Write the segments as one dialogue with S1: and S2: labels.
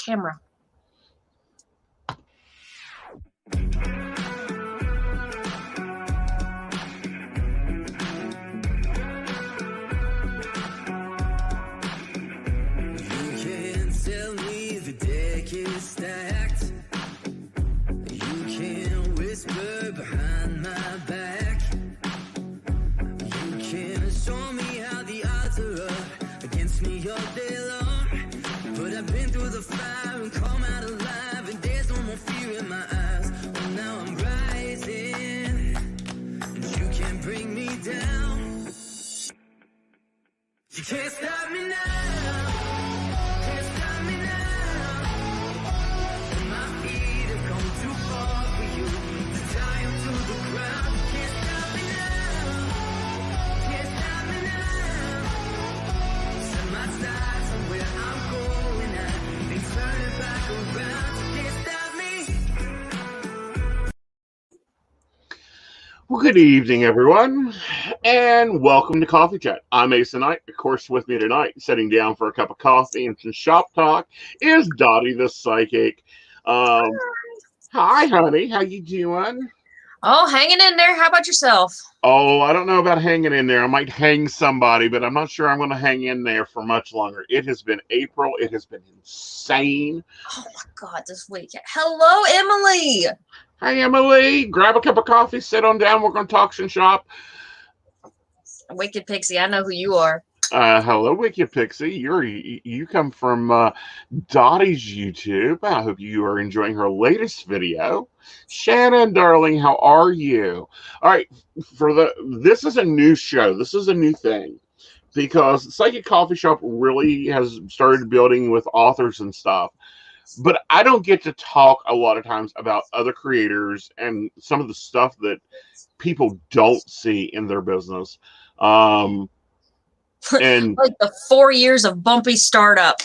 S1: camera.
S2: You can't stop me now. Can't stop me now. And my feet have come too far for you to tie them to the ground. You can't stop me now. Can't stop me now. Set my sights on where I'm going at and turn it back around. You can't stop me.
S3: Well, good evening, everyone, and welcome to Coffee Chat. I'm Aeson Knight. Of course, with me tonight, sitting down for a cup of coffee and some shop talk, is Dottie the Psychic. Hi, honey. How you doing?
S1: Oh, hanging in there. How about yourself?
S3: Oh, I don't know about hanging in there. I might hang somebody, but I'm not sure I'm going to hang in there for much longer. It has been April. It has been insane.
S1: Oh, my God, this week. Hello, Emily.
S3: Hi, Emily. Grab a cup of coffee, sit on down. We're going to talk some shop.
S1: Wicked Pixie, I know who you are.
S3: Hello, Wicked Pixie. You come from Dottie's YouTube. I hope you are enjoying her latest video. Shannon, darling, how are you? All right, this is a new show. This is a new thing because Psychic Coffee Shop really has started building with authors and stuff. But I don't get to talk a lot of times about other creators and some of the stuff that people don't see in their business. And
S1: like the 4 years of bumpy startup.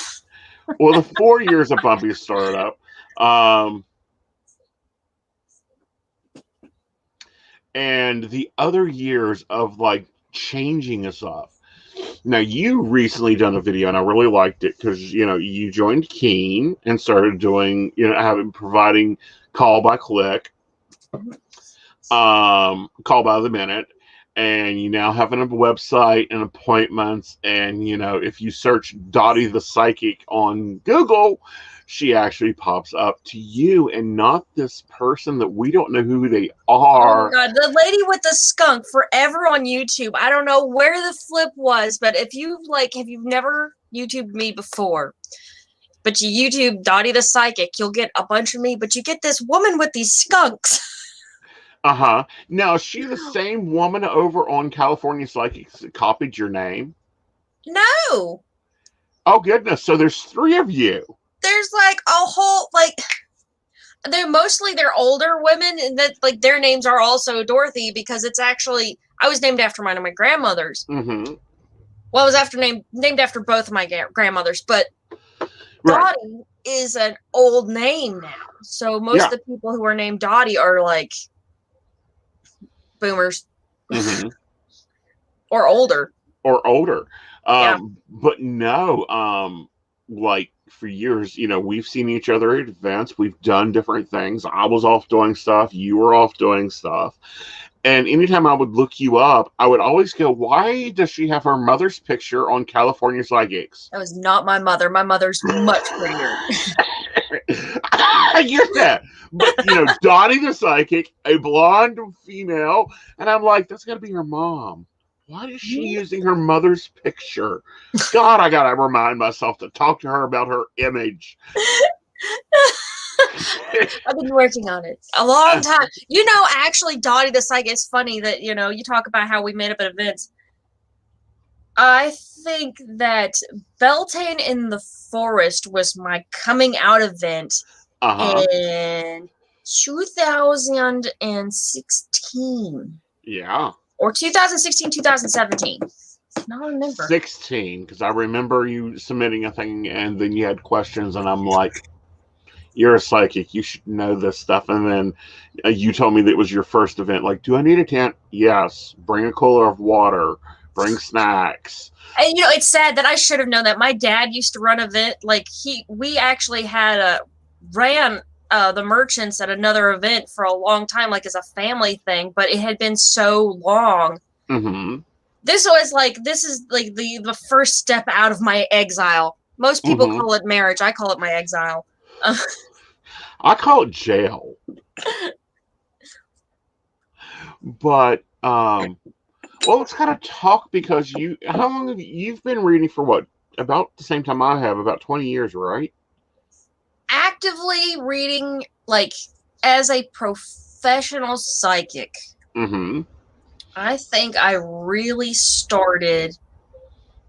S3: Well, the 4 years of bumpy startup. And the other years of like changing us up. Now, you recently done a video, and I really liked it because, you joined Keen and started doing, providing call by click, call by the minute, and you now have a website and appointments. And, if you search Dottie the Psychic on Google, she actually pops up to you and not this person that we don't know who they are.
S1: Oh my God, the lady with the skunk forever on YouTube. I don't know where the flip was, but if you've never YouTubed me before, but you YouTube Dottie the Psychic, you'll get a bunch of me, but you get this woman with these skunks.
S3: Uh-huh. Now, is she the same woman over on California Psychics that copied your name?
S1: No.
S3: Oh, goodness. So there's three of you.
S1: There's like a whole, they're older women, and that their names are also Dorothy because it's actually, I was named after one of my grandmothers.
S3: Mm-hmm.
S1: Well, I was named after both of my grandmothers, but
S3: Right.
S1: Dottie is an old name now. So most of the people who are named Dottie are like boomers.
S3: Mm-hmm.
S1: Or older.
S3: But no, for years, we've seen each other at events. We've done different things. I was off doing stuff. You were off doing stuff. And anytime I would look you up, I would always go, why does she have her mother's picture on California Psychics?
S1: That was not my mother. My mother's much prettier.
S3: I get that. But, Dottie the Psychic, a blonde female. And I'm like, that's got to be her mom. Why is she using her mother's picture? God, I got to remind myself to talk to her about her image.
S1: I've been working on it a long time. Actually, Dottie the Psychic, is funny that, you talk about how we met up at events. I think that Beltane in the Forest was my coming out event in 2016.
S3: Yeah.
S1: Or 2016, 2017. I don't remember.
S3: 16, because I remember you submitting a thing and then you had questions and I'm like, you're a psychic. You should know this stuff. And then you told me that it was your first event. Like, do I need a tent? Yes. Bring a cooler of water. bring snacks.
S1: And you know, it's sad that I should have known that. My dad used to run an event. Like we actually ran the merchants at another event for a long time, like as a family thing. But it had been so long.
S3: Mm-hmm.
S1: This is like the first step out of my exile. Most people call it marriage. I call it my exile.
S3: I call it jail. But well, let's kind of talk, because how long have you've been reading for? What, about the same time I have, about 20 years, right?
S1: Actively reading, like as a professional psychic.
S3: Mm-hmm.
S1: I think I really started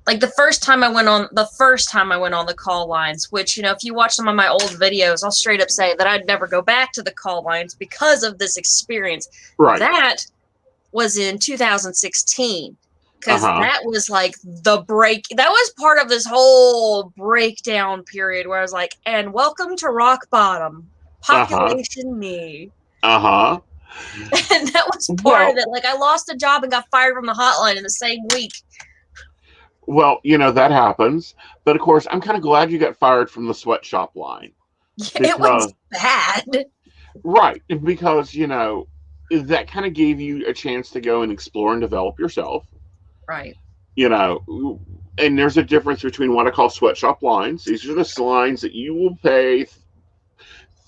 S1: like the first time I went on the call lines, which, you know, if you watch some of my old videos, I'll straight up say that I'd never go back to the call lines because of this experience.
S3: Right.
S1: That was in 2016, because that was like that was part of this whole breakdown period where I was like, and welcome to rock bottom, population me. And that was part of it. Like, I lost a job and got fired from the hotline in the same week.
S3: Well, you know, that happens. But, of course, I'm kind of glad you got fired from the sweatshop line.
S1: It was bad.
S3: Right. Because, you know, that kind of gave you a chance to go and explore and develop yourself.
S1: Right.
S3: You know, and there's a difference between what I call sweatshop lines. These are the lines that you will pay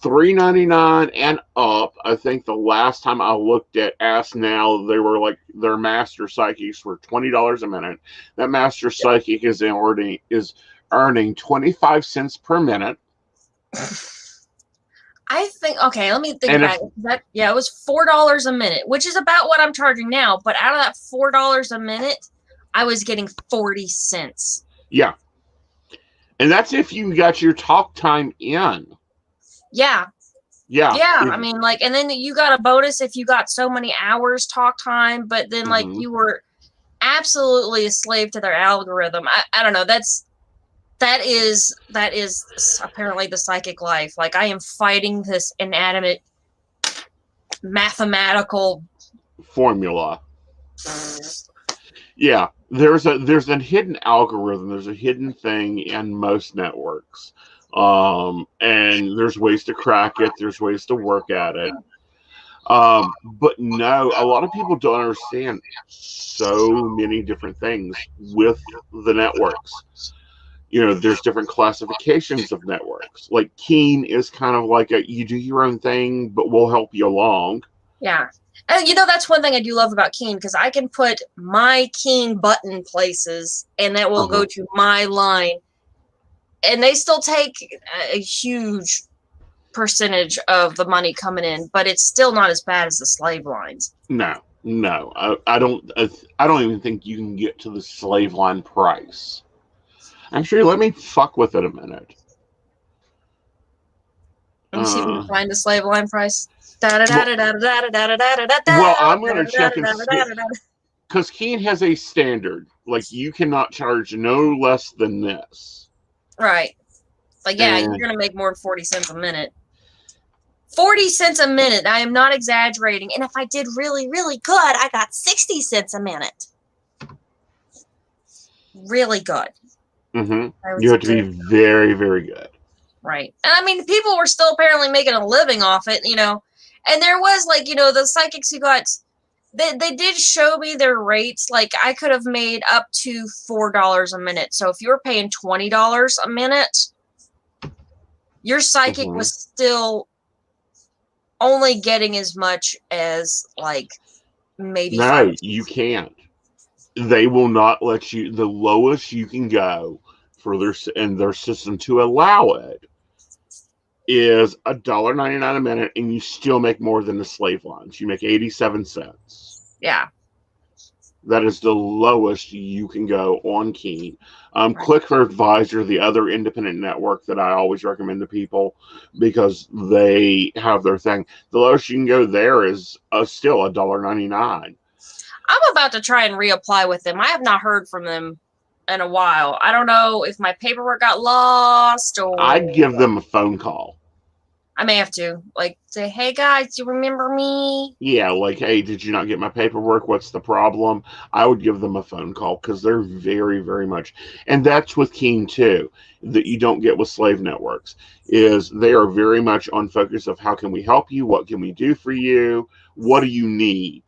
S3: $3.99 and up. I think the last time I looked at Ask Now, they were like, their master psychics were $20 a minute. That master psychic is earning 25 cents per minute.
S1: I think, okay, let me think back. It was $4 a minute, which is about what I'm charging now. But out of that $4 a minute, I was getting 40 cents.
S3: Yeah. And that's if you got your talk time in.
S1: Yeah.
S3: Yeah.
S1: Yeah. I mean, like, and then you got a bonus if you got so many hours talk time, but then like you were absolutely a slave to their algorithm. I don't know. That is apparently the psychic life. Like, I am fighting this inanimate mathematical
S3: formula. Yeah. There's a hidden algorithm. There's a hidden thing in most networks. And there's ways to crack it. There's ways to work at it. But no, a lot of people don't understand so many different things with the networks. You know, there's different classifications of networks. Like, Keen is kind of like you do your own thing, but we'll help you along.
S1: Yeah. And, you know, that's one thing I do love about Keen, because I can put my Keen button places, and that will go to my line. And they still take a huge percentage of the money coming in, but it's still not as bad as the slave lines.
S3: No. I don't even think you can get to the slave line price. Actually, let me fuck with it a minute.
S1: Let me see if we can find the slave line price. Well,
S3: I'm going to check and see. Because Keen has a standard. Like, you cannot charge no less than this.
S1: Right. Like, yeah, you're going to make more than 40 cents a minute. 40 cents a minute. I am not exaggerating. And if I did really, really good, I got 60 cents a minute. Really good.
S3: You have to be very, very good.
S1: Right. And I mean, people were still apparently making a living off it, you know. And there was, like, you know, the psychics who got, they did show me their rates. Like, I could have made up to $4 a minute. So if you were paying $20 a minute, your psychic was still only getting as much as, like, maybe
S3: No, you can't. They will not let you. The lowest you can go for their system to allow it is $1.99 a minute, and you still make more than the slave lines. You make 87 cents.
S1: Yeah.
S3: That is the lowest you can go on Keen. Click for Advisor, the other independent network that I always recommend to people, because they have their thing. The lowest you can go there is still $1.99.
S1: I'm about to try and reapply with them. I have not heard from them in a while. I don't know if my paperwork got lost or...
S3: I'd give them a phone call.
S1: I may have to like say, "Hey guys, you remember me?"
S3: Yeah, like, hey, did you not get my paperwork? What's the problem? I would give them a phone call because they're very, very much, and that's with Keen too, that you don't get with slave networks, is they are very much on focus of how can we help you? What can we do for you? What do you need?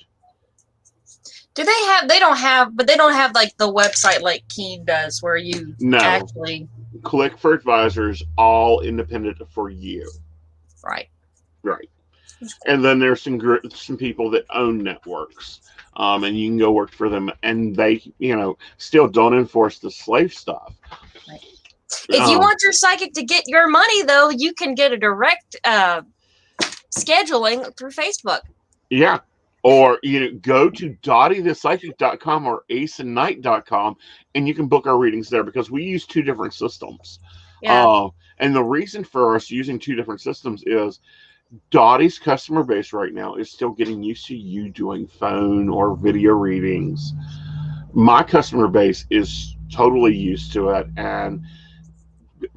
S1: Do they have? They don't have, but they don't have like the website like Keen does, where you
S3: No,
S1: actually
S3: Click for Advisors, all independent for you.
S1: right.
S3: Right. And then there's some people that own networks, and you can go work for them, and they, still don't enforce the slave stuff.
S1: Right. If you want your psychic to get your money, though, you can get a direct scheduling through Facebook.
S3: Yeah. Or go to DottieThePsychic.com or AesonKnight.com, and you can book our readings there because we use two different systems.
S1: Yeah.
S3: And the reason for us using two different systems is Dottie's customer base right now is still getting used to you doing phone or video readings. My customer base is totally used to it, and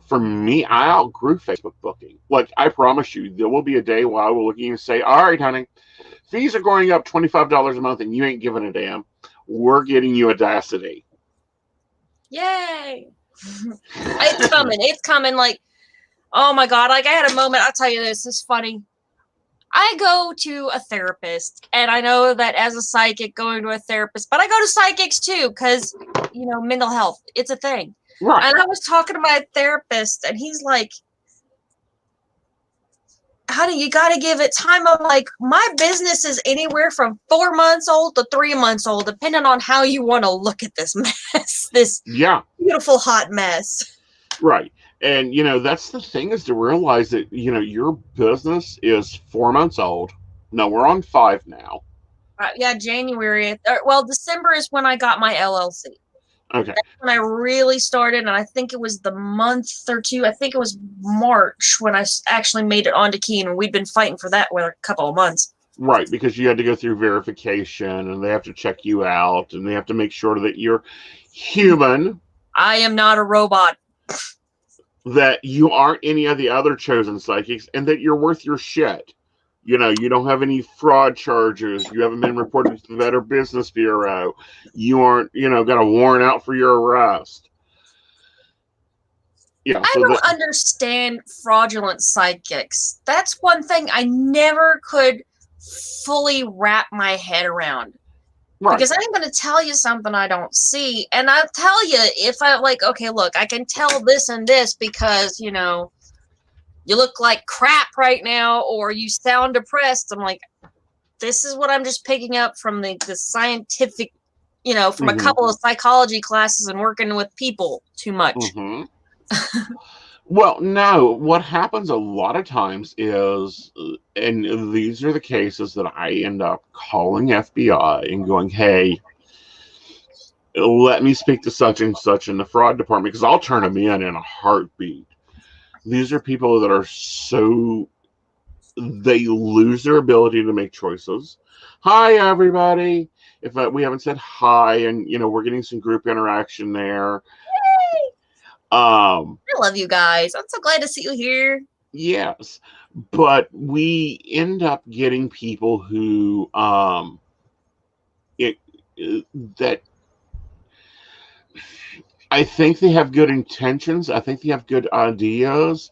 S3: for me, I outgrew Facebook booking. Like, I promise you, there will be a day where I will look at you and say, all right, honey, fees are going up $25 a month and you ain't giving a damn. We're getting you Audacity.
S1: Yay. It's coming. It's coming. Like, oh my God. Like, I had a moment. I'll tell you this. It's funny. I go to a therapist, and I know that as a psychic going to a therapist, but I go to psychics too because, mental health, it's a thing.
S3: Right.
S1: And I was talking to my therapist, and he's like, honey, you got to give it time. I'm like, my business is anywhere from 4 months old to 3 months old, depending on how you want to look at this mess, this beautiful, hot mess.
S3: Right. And, that's the thing, is to realize that, your business is 4 months old. No, we're on 5 now.
S1: Yeah, January. Well, December is when I got my LLC.
S3: Okay.
S1: That's when I really started, and I think it was the month or two. I think it was March when I actually made it onto Keen, and we'd been fighting for that for a couple of months.
S3: Right, because you had to go through verification, and they have to check you out, and they have to make sure that you're human.
S1: I am not a robot.
S3: That you aren't any of the other chosen psychics, and that you're worth your shit. You don't have any fraud charges. You haven't been reported to the Better Business Bureau. You aren't, got a warrant out for your arrest. Yeah,
S1: I don't understand fraudulent psychics. That's one thing I never could fully wrap my head around. Right. Because I'm going to tell you something I don't see. And I'll tell you if I okay, look, I can tell this and this because, you look like crap right now, or you sound depressed. I'm like, this is what I'm just picking up from the scientific, from a couple of psychology classes and working with people too much.
S3: Mm-hmm. Well, no, what happens a lot of times is, and these are the cases that I end up calling FBI and going, hey, let me speak to such and such in the fraud department, because I'll turn them in a heartbeat. These are people that are they lose their ability to make choices. Hi, everybody. If we haven't said hi, and, we're getting some group interaction there.
S1: Yay! I love you guys. I'm so glad to see you here.
S3: Yes, but we end up getting people who that I think they have good intentions. I think they have good ideas,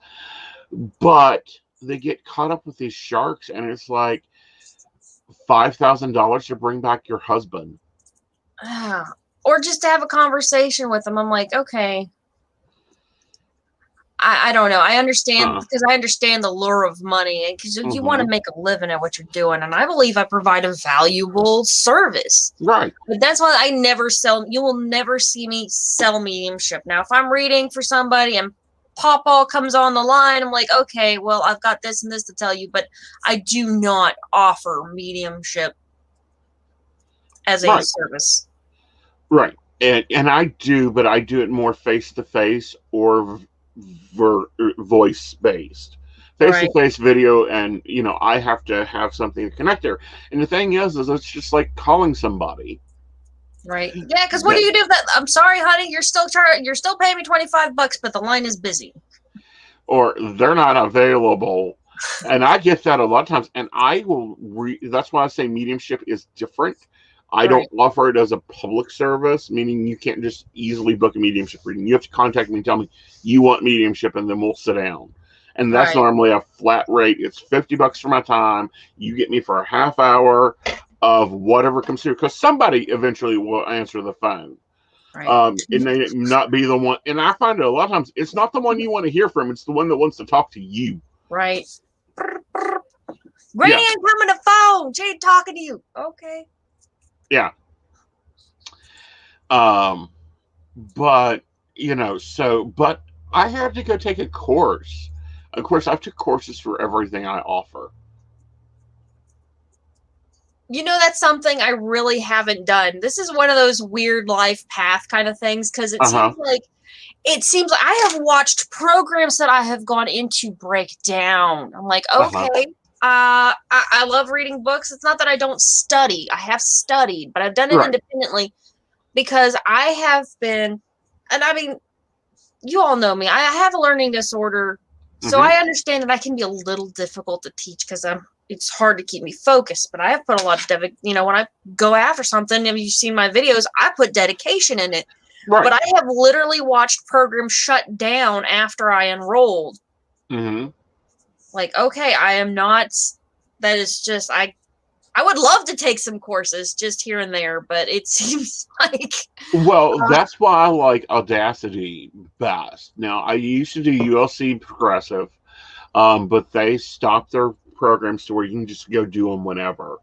S3: but they get caught up with these sharks, and it's like $5,000 to bring back your husband.
S1: Or just to have a conversation with them. I'm like, okay. I don't know. I understand because I understand the lure of money, and because you want to make a living at what you're doing. And I believe I provide a valuable service.
S3: Right.
S1: But that's why I never sell. You will never see me sell mediumship. Now, if I'm reading for somebody and Pawpaw comes on the line, I'm like, okay, well, I've got this and this to tell you, but I do not offer mediumship as a service. Right.
S3: And I do, but I do it more face-to-face or voice-based. Face-to-face video, and, I have to have something to connect there. And the thing is it's just like calling somebody.
S1: Right. Yeah, because what do you do if that? I'm sorry, honey, you're still paying me $25, but the line is busy.
S3: Or they're not available. And I get that a lot of times. And I will, that's why I say mediumship is different. I don't
S1: Right.
S3: offer it as a public service, meaning you can't just easily book a mediumship reading. You have to contact me and tell me you want mediumship, and then we'll sit down. And that's
S1: Right.
S3: normally a flat rate. It's $50 for my time. You get me for a half hour of whatever comes through, because somebody eventually will answer the phone.
S1: Right.
S3: And they not be the one. And I find it a lot of times it's not the one you want to hear from. It's the one that wants to talk to you.
S1: Right. Brr, brr.
S3: Yeah.
S1: Granny ain't coming to phone. She ain't talking to you. Okay.
S3: Yeah. But but I had to go take a course. Of course, I've took courses for everything I offer.
S1: You know, that's something I really haven't done. This is one of those weird life path kind of things, because it
S3: Uh-huh.
S1: seems like I have watched programs that I have gone into break down. I'm like,
S3: Uh-huh.
S1: okay, I love reading books. It's not that I don't study. I have studied, but I've done it
S3: Right.
S1: independently because I have been, and I mean, you all know me. I have a learning disorder, so
S3: Mhm.
S1: I understand that I can be a little difficult to teach because it's hard to keep me focused. But I have put a lot of when I go after something, if you've seen my videos, I put dedication in it.
S3: Right.
S1: But I have literally watched programs shut down after I enrolled.
S3: Mhm.
S1: Like, okay, I am not. That is just I would love to take some courses just here and there, but it seems like
S3: Well, that's why I like Audacity best. Now, I used to do ULC Progressive, but they stopped their programs to where you can just go do them whenever.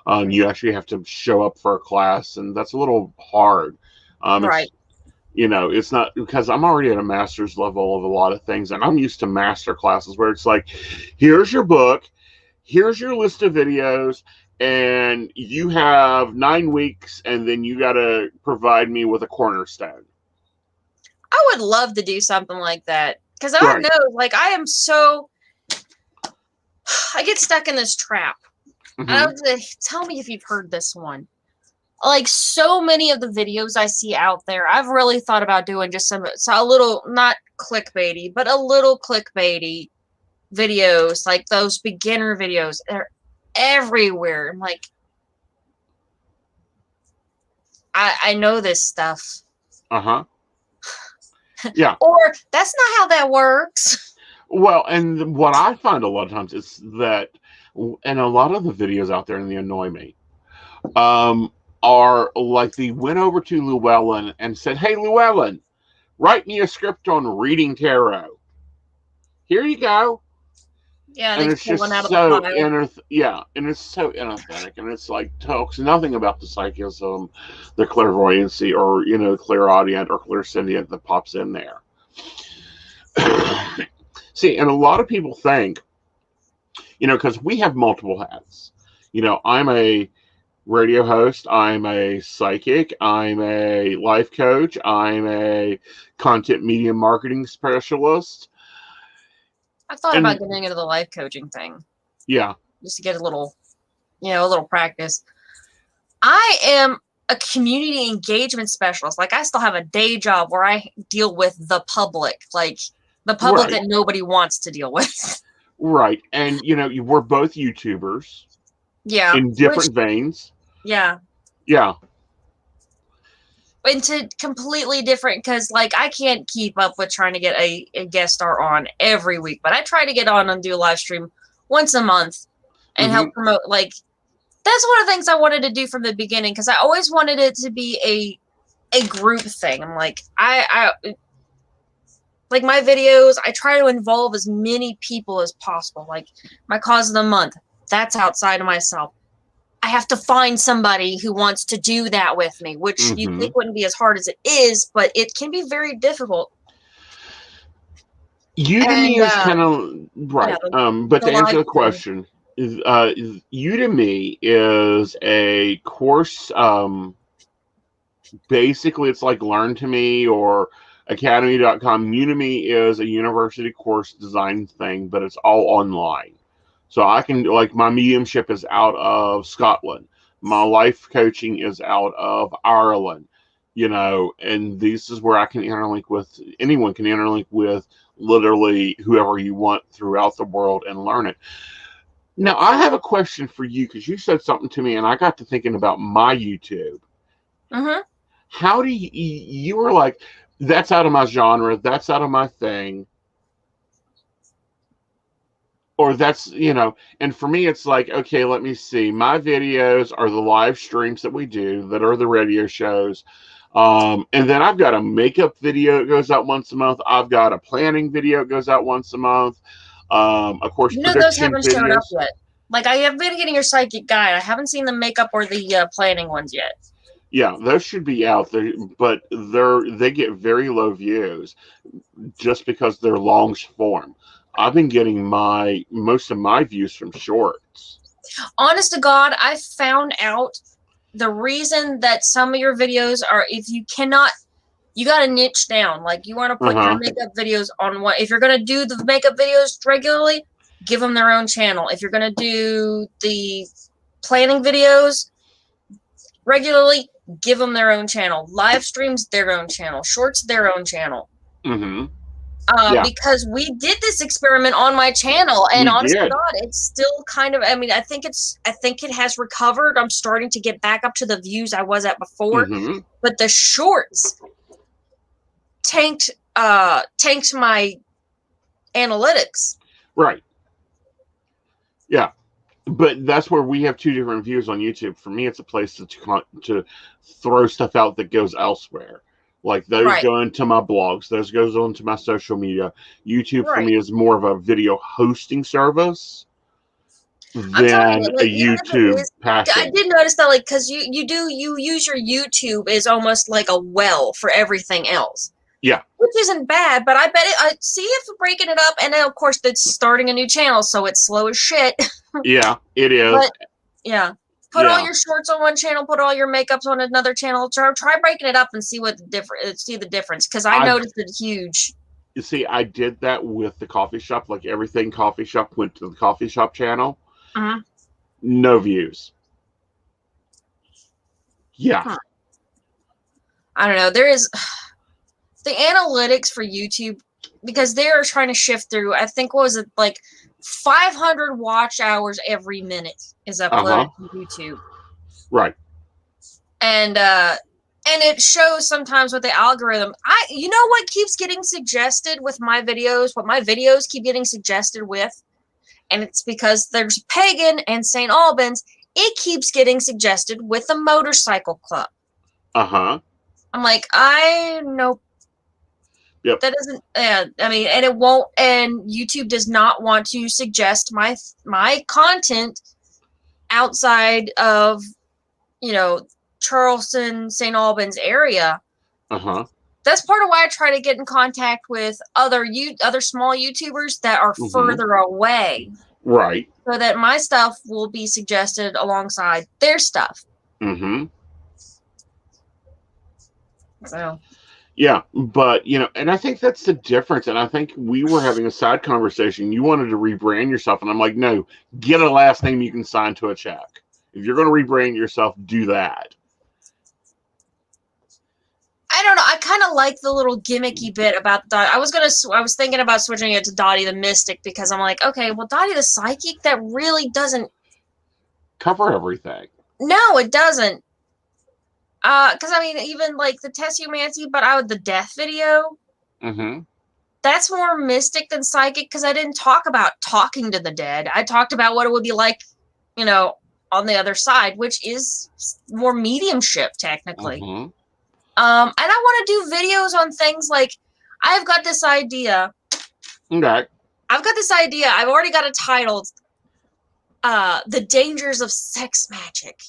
S3: You actually have to show up for a class, and that's a little hard.
S1: right.
S3: It's not, because I'm already at a master's level of a lot of things, and I'm used to master classes where it's like, here's your book, here's your list of videos, and you have 9 weeks, and then you got to provide me with a cornerstone.
S1: I would love to do something like that because I
S3: Right.
S1: know, like, I am so I get stuck in this trap. And I
S3: Mm-hmm.
S1: would say, tell me if you've heard this one. Like, so many of the videos I see out there, I've really thought about doing just a little, not clickbaity, but a little clickbaity videos, like those beginner videos. They're everywhere. I'm like, I know this stuff.
S3: Uh-huh. Yeah.
S1: Or that's not how that works.
S3: Well, and what I find a lot of times is that, and a lot of the videos out there, and they annoy me, are like they went over to Llewellyn and said, "Hey, Llewellyn, write me a script on reading tarot. Here you go."
S1: Yeah,
S3: And
S1: they
S3: it's
S1: pull one out
S3: just
S1: of the
S3: so
S1: pile.
S3: and it's so inauthentic, and it's like talks nothing about the psychism, the clairvoyancy, or clairaudient or clairsentient that pops in there. See, and a lot of people think, because we have multiple hats. I'm a radio host, I'm a psychic, I'm a life coach, I'm a content media marketing specialist.
S1: I've thought about
S3: And
S1: getting into the life coaching thing
S3: yeah,
S1: just to get a little practice. I am a community engagement specialist. Like, I still have a day job where I deal with the public, like the public
S3: right,
S1: that nobody wants to deal with.
S3: right. And we're both YouTubers
S1: Yeah,
S3: in
S1: which,
S3: different veins.
S1: yeah,
S3: Yeah.
S1: into completely different, because like I can't keep up with trying to get a guest star on every week, but I try to get on and do a live stream once a month and
S3: Hmm.
S1: help promote. Like, that's one of the things I wanted to do from the beginning, because I always wanted it to be a group thing. I'm like, I like my videos, I try to involve as many people as possible. Like my cause of the month, that's outside of myself. I have to find somebody who wants to do that with me, which you
S3: Hmm.
S1: think wouldn't be as hard as it is, but it can be very difficult.
S3: Udemy
S1: And
S3: is kind of
S1: yeah,
S3: right. But
S1: the
S3: to answer
S1: live
S3: the
S1: thing.
S3: question, Udemy is a course. Basically, it's like Learn to Me or Academy.com. Udemy is a university course design thing, but it's all online. So I can, like, my mediumship is out of Scotland. My life coaching is out of Ireland. And this is where I can interlink with, anyone can interlink with literally whoever you want throughout the world and learn it. Now, I have a question for you because you said something to me and I got to thinking about my YouTube.
S1: Mm-hmm.
S3: How do you were like, that's out of my genre, that's out of my thing, or that's, and for me, it's like, okay, let me see. My videos are the live streams that we do that are the radio shows. And then I've got a makeup video that goes out once a month. I've got a planning video that goes out once a month. Of course,
S1: Those
S3: prediction
S1: haven't showed up
S3: videos.
S1: yet. Like, I have been getting your psychic guide. I haven't seen the makeup or the planning ones yet.
S3: Yeah, those should be out there, but they get very low views just because they're long form. I've been getting most of my views from shorts.
S1: Honest to God, I found out the reason that some of your videos are, if you cannot, you got to niche down. Like, you want to put your makeup videos on one. If you're going to do the makeup videos regularly, give them their own channel. If you're going to do the planning videos regularly, give them their own channel. Live streams, their own channel. Shorts, their own channel.
S3: Mm-hmm.
S1: Because we did this experiment on my channel, and honestly,
S3: did.
S1: God, it's still kind of. I mean, I think it has recovered. I'm starting to get back up to the views I was at before, but the shorts tanked my analytics.
S3: Right. Yeah. But that's where we have two different views on YouTube. For me, it's a place to throw stuff out that goes elsewhere. Like, those go into my blogs. Those goes onto my social media. YouTube for me is more of a video hosting service than a YouTube passion.
S1: I did notice that, like, because you use your YouTube as almost like a well for everything else.
S3: Yeah.
S1: Which isn't bad, but I bet I see if breaking it up, and then of course it's starting a new channel, so it's slow as shit.
S3: Yeah, it is.
S1: But yeah. Put all your shorts on one channel, put all your makeups on another channel. Try breaking it up and see the difference, because I noticed it huge.
S3: You see, I did that with the coffee shop. Like, everything coffee shop went to the coffee shop channel. No views. Yeah.
S1: Huh. I don't know. There is the analytics for YouTube, because they are trying to shift through, I think, what was it, like 500 watch hours every minute is uploaded to YouTube.
S3: Right.
S1: And it shows sometimes with the algorithm. You know what keeps getting suggested with my videos, what my videos keep getting suggested with? And it's because there's Pagan and St. Albans. It keeps getting suggested with the motorcycle club. I'm like, nope.
S3: Yep.
S1: That doesn't. I mean, and it won't. And YouTube does not want to suggest my content outside of, Charleston, St. Albans area. That's part of why I try to get in contact with other small YouTubers that are further away.
S3: Right.
S1: So that my stuff will be suggested alongside their stuff. So.
S3: Yeah, but, and I think that's the difference. And I think we were having a side conversation. You wanted to rebrand yourself. And I'm like, no, get a last name you can sign to a check. If you're going to rebrand yourself, do that.
S1: I don't know. I kind of like the little gimmicky bit about Dottie. I was thinking about switching it to Dottie the Mystic, because I'm like, okay, well, Dottie the Psychic, that really doesn't
S3: cover everything.
S1: No, it doesn't. Because I mean, even like the Tessiomancy, but the death video, that's more mystic than psychic, because I didn't talk about talking to the dead. I talked about what it would be like, on the other side, which is more mediumship, technically. And I want to do videos on things like, I've got this idea.
S3: Okay.
S1: I've already got it titled, The Dangers of Sex Magic.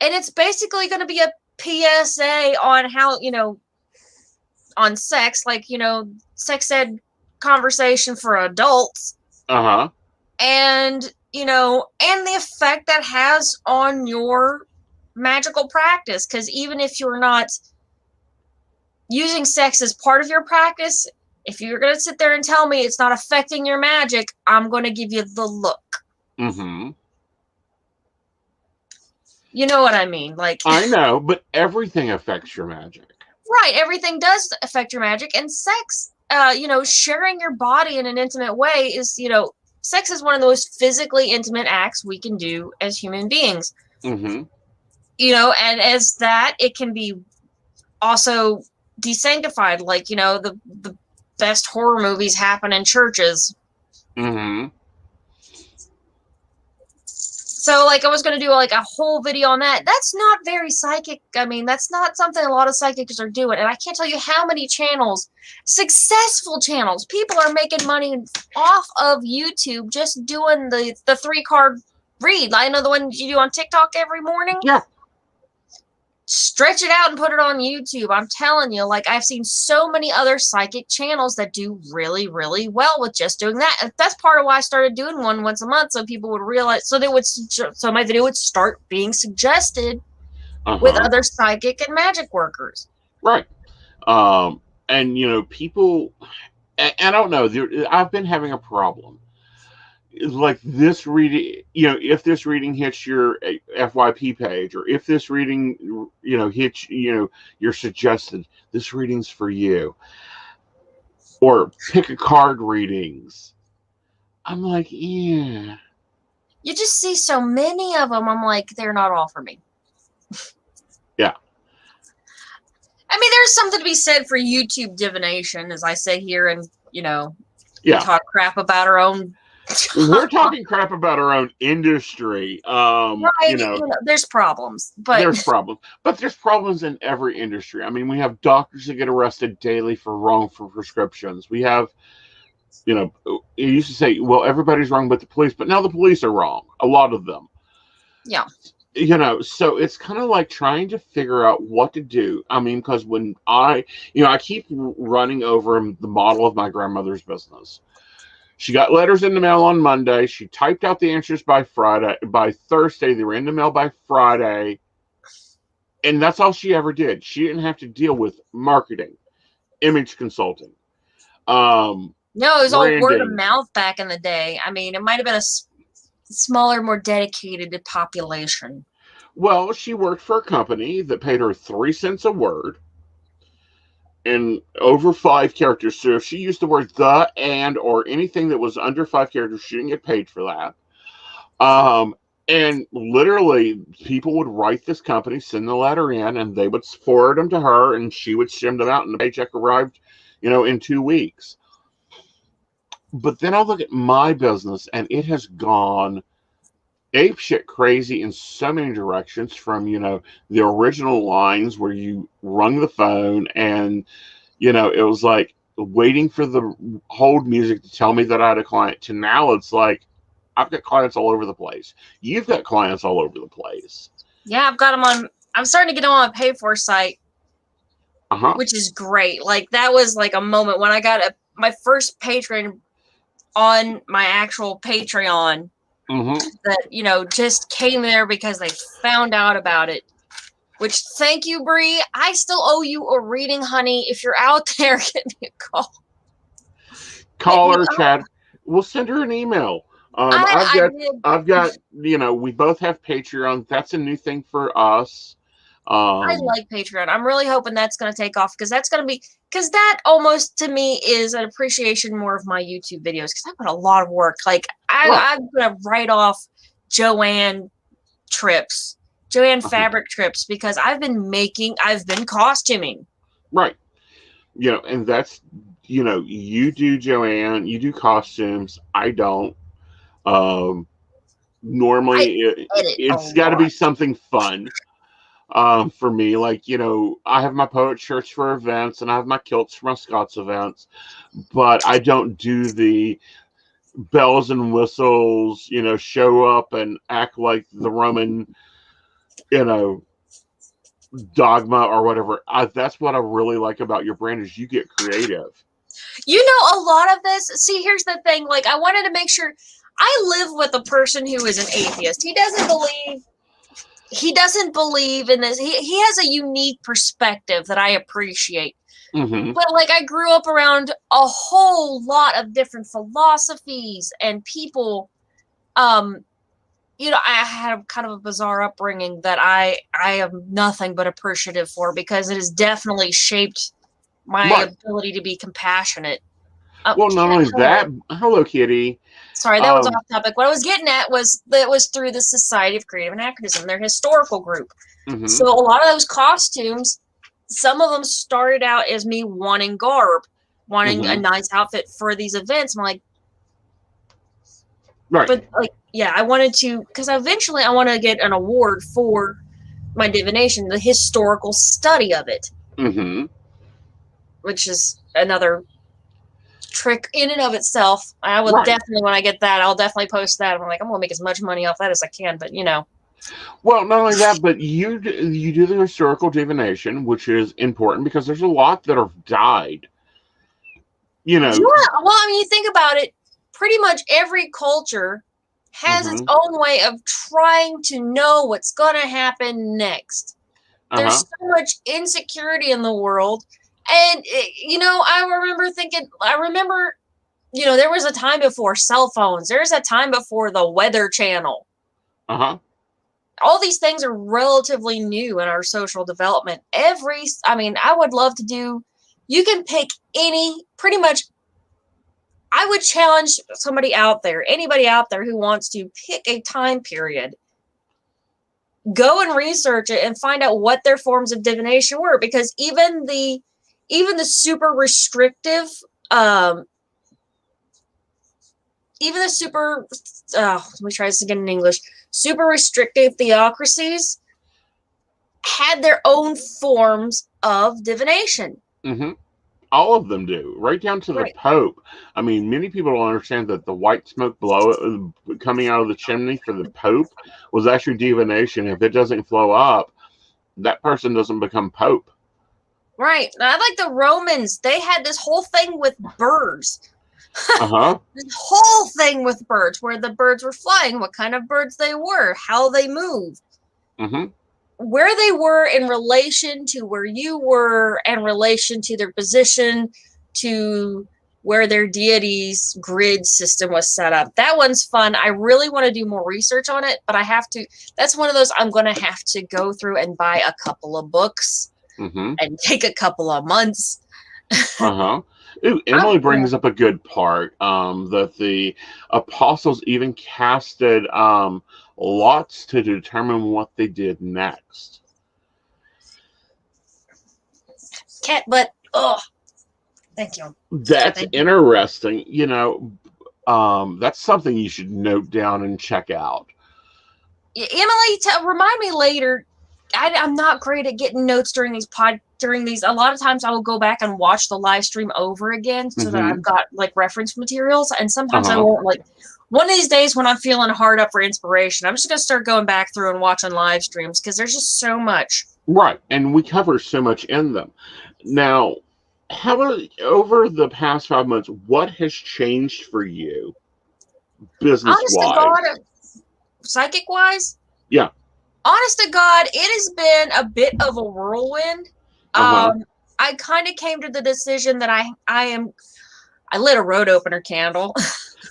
S1: And it's basically going to be a PSA on how, on sex, like, sex ed conversation for adults. And, and the effect that has on your magical practice. Because even if you're not using sex as part of your practice, if you're going to sit there and tell me it's not affecting your magic, I'm going to give you the look. You know what I mean? Like,
S3: I know, but everything affects your magic.
S1: Right, everything does affect your magic, and sex sharing your body in an intimate way is, sex is one of the most physically intimate acts we can do as human beings.
S3: Mm-hmm.
S1: And as that, it can be also desanctified. Like, the best horror movies happen in churches.
S3: Mm-hmm.
S1: So, like, I was going to do, like, a whole video on that. That's not very psychic. I mean, that's not something a lot of psychics are doing. And I can't tell you how many channels, successful channels, people are making money off of YouTube just doing the 3-card read. I know the one you do on TikTok every morning.
S3: Yeah.
S1: Stretch it out and put it on YouTube. I'm telling you, like, I've seen so many other psychic channels that do really, really well with just doing that. And that's part of why I started doing one once a month, so people would realize, so my video would start being suggested with other psychic and magic workers.
S3: Right. And people, I don't know, I've been having a problem. Like this reading, if this reading hits your FYP page, or if this reading, hits, you're suggested, this reading's for you. Or pick a card readings. I'm like, yeah.
S1: You just see so many of them. I'm like, they're not all for me.
S3: Yeah.
S1: I mean, there's something to be said for YouTube divination, as I say here, and, we talk crap about our own.
S3: We're talking crap about our own industry.
S1: Right, there's problems, but
S3: there's problems in every industry. I mean, we have doctors that get arrested daily for wrongful prescriptions. We have, it used to say, well, everybody's wrong but the police, but now the police are wrong. A lot of them.
S1: Yeah.
S3: So it's kind of like trying to figure out what to do. I mean, because when I keep running over the model of my grandmother's business. She got letters in the mail on Monday. She typed out the answers by Friday. By Thursday, they were in the mail by Friday. And that's all she ever did. She didn't have to deal with marketing, image consulting.
S1: No, it was all word of mouth back in the day. I mean, it might have been a smaller, more dedicated population.
S3: Well, she worked for a company that paid her 3 cents a word. And over 5 characters. So if she used the word the, and, or anything that was under 5 characters, she didn't get paid for that. And literally, people would write this company, send the letter in, and they would forward them to her, and she would send them out, and the paycheck arrived, in 2 weeks. But then I look at my business, and it has gone apeshit crazy in so many directions, from the original lines where you rung the phone and it was like waiting for the hold music to tell me that I had a client, to now it's like I've got clients all over the place. You've got clients all over the place.
S1: Yeah, I've got them on. I'm starting to get them on a pay for site, which is great. Like, that was like a moment when I got my first patron on my actual Patreon. That just came there because they found out about it. Which, thank you, Bree. I still owe you a reading, honey. If you're out there, give me a call.
S3: Call her, Chad. We'll send her an email. I've got. We both have Patreon. That's a new thing for us.
S1: I like Patreon. I'm really hoping that's going to take off, because that almost to me is an appreciation more of my YouTube videos, because I put a lot of work. Like, I'm going to write off Joanne fabric trips, because I've been costuming.
S3: Right. And that's, you do Joanne, you do costumes. I don't. Normally it's got to be something fun. For me, like, I have my poet shirts for events, and I have my kilts for my Scots events, but I don't do the bells and whistles, show up and act like the Roman, dogma or whatever. That's what I really like about your brand, is you get creative.
S1: A lot of this, see, here's the thing, like, I wanted to make sure I live with a person who is an atheist. He doesn't believe in this. He has a unique perspective that I appreciate. But, like, I grew up around a whole lot of different philosophies and people. I had kind of a bizarre upbringing that I am nothing but appreciative for, because it has definitely shaped my
S3: Right.
S1: ability to be compassionate.
S3: Well, not only that, hello, Kitty.
S1: Sorry, that was off topic. What I was getting at was that it was through the Society of Creative Anachronism, their historical group.
S3: Mhm.
S1: So a lot of those costumes, some of them started out as me wanting garb, wanting a nice outfit for these events. I'm like,
S3: right.
S1: But like, yeah, I wanted to, because eventually I want to get an award for my divination, the historical study of it, which is another trick in and of itself. I will definitely, when I get that, I'll definitely post that. I'm like, I'm gonna make as much money off that as I can, but you know.
S3: Well, not only that, but you do the historical divination, which is important because there's a lot that have died. You know.
S1: Yeah, well, I mean, you think about it. Pretty much every culture has its own way of trying to know what's going to happen next. There's so much insecurity in the world. And, you know, I remember, you know, there was a time before cell phones. There's a time before the Weather Channel. All these things are relatively new in our social development. I would love to do, you can pick pretty much, I would challenge anybody out there who wants to pick a time period, go and research it and find out what their forms of divination were, because even the super restrictive, let me try this again in English. Super restrictive theocracies had their own forms of divination.
S3: All of them do, right down to the Pope. I mean, many people don't understand that the white smoke coming out of the chimney for the Pope was actually divination. If it doesn't flow up, that person doesn't become Pope.
S1: Right. I like the Romans. They had this whole thing with birds. This whole thing with birds, where the birds were flying, what kind of birds they were, how they moved. Where they were in relation to where you were, in relation to their position, to where their deity's grid system was set up. That one's fun. I really want to do more research on it, but that's one of those I'm going to have to go through and buy a couple of books and take a couple of months.
S3: Ooh, Emily brings up a good part, that the apostles even casted lots to determine what they did next.
S1: Thank you.
S3: That's interesting. You know, that's something you should note down and check out.
S1: Emily, remind me later. I'm not great at getting notes during these. A lot of times I will go back and watch the live stream over again so that I've got like reference materials, and sometimes I won't. Like one of these days when I'm feeling hard up for inspiration, I'm just gonna start going back through and watching live streams because there's just so much.
S3: Right, and we cover so much in them. Now, how about over the past 5 months, what has changed for you business-wise?
S1: Psychic-wise?
S3: Yeah.
S1: Honest to God, it has been a bit of a whirlwind. I kind of came to the decision that I lit a road opener candle.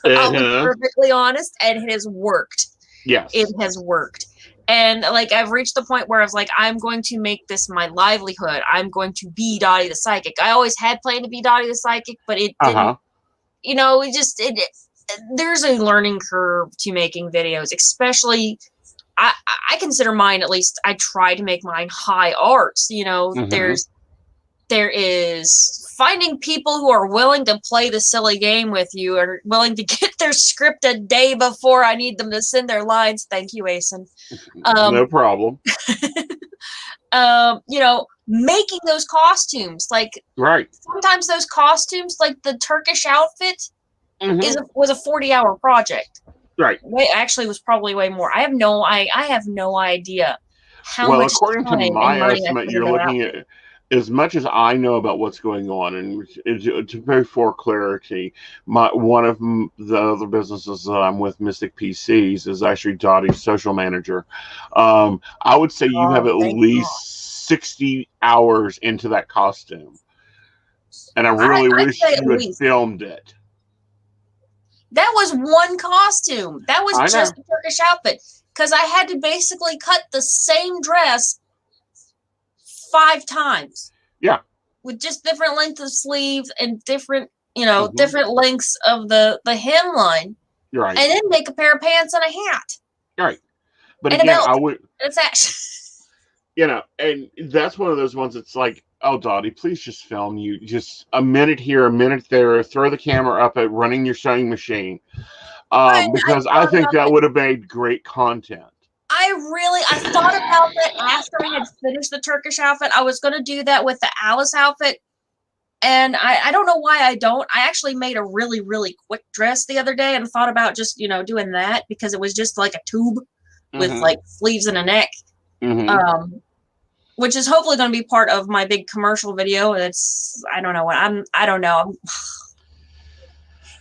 S1: I'll be perfectly honest, and it has worked.
S3: Yes.
S1: It has worked. And like I've reached the point where I was like, I'm going to make this my livelihood. I'm going to be Dottie the Psychic. I always had planned to be Dottie the Psychic, but it didn't, you know, there's a learning curve to making videos, especially I consider mine, at least I try to make mine high arts. You know, there is finding people who are willing to play the silly game with you, or willing to get their script a day before I need them to send their lines. Thank you, Aeson.
S3: No problem.
S1: You know, making those costumes, like sometimes those costumes, like the Turkish outfit, was a 40-hour project.
S3: Right.
S1: Actually, was probably way more. I have no idea how much.
S3: Well, according to my estimate, you're looking at, as much as I know about what's going on, and to very for clarity, one of the other businesses that I'm with, Mystic PCs, is actually Dottie's social manager. I would say you have at least 60 hours into that costume, and I really wish you had filmed it.
S1: That was one costume. That was just a Turkish outfit, because I had to basically cut the same dress 5 times.
S3: Yeah.
S1: with just different lengths of sleeves and different,
S3: Mhm.
S1: different lengths of the hemline,
S3: Right.
S1: and then make a pair of pants and a hat
S3: Right. But
S1: and a
S3: again,
S1: belt.
S3: I would,
S1: It's actually.
S3: and that's one of those ones that's like, oh, Dottie, please just film you just a minute here, a minute there, throw the camera up at running your sewing machine.
S1: I
S3: Because I
S1: thought
S3: think
S1: about
S3: that
S1: that.
S3: would have made great content.
S1: I thought about that after I had finished the Turkish outfit. I was going to do that with the Alice outfit. And I don't know why I don't. I actually made a really, really quick dress the other day and thought about just, doing that because it was just like a tube with
S3: Mm-hmm.
S1: like sleeves and a neck.
S3: Mm-hmm.
S1: Which is hopefully going to be part of my big commercial video. I don't know what I don't know.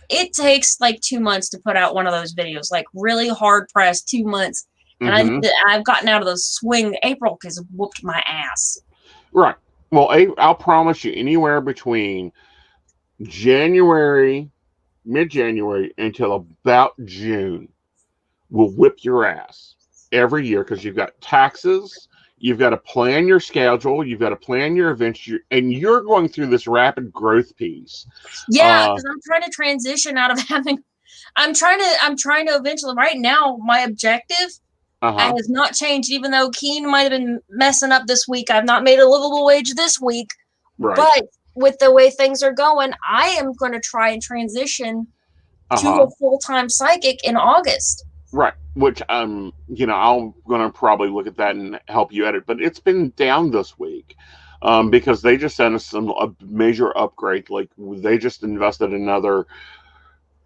S1: It takes like 2 months to put out one of those videos, like really hard pressed 2 months. And
S3: Mm-hmm.
S1: I've gotten out of the swing. April has whooped my ass.
S3: Right. Well, I'll promise you, anywhere between January, mid-January, until about June, will whip your ass every year because you've got taxes, you've got to plan your schedule, you've got to plan your events, and you're going through this rapid growth piece.
S1: Yeah, because I'm trying to transition out of having. I'm trying to eventually. Right now, my objective has not changed, even though Keen might have been messing up this week. I've not made a livable wage this week,
S3: Right.
S1: but with the way things are going, I am going to try and transition to a full-time psychic in August.
S3: Right. Which I'm gonna probably look at that and help you edit, but it's been down this week. Because they just sent us a major upgrade. Like they just invested another,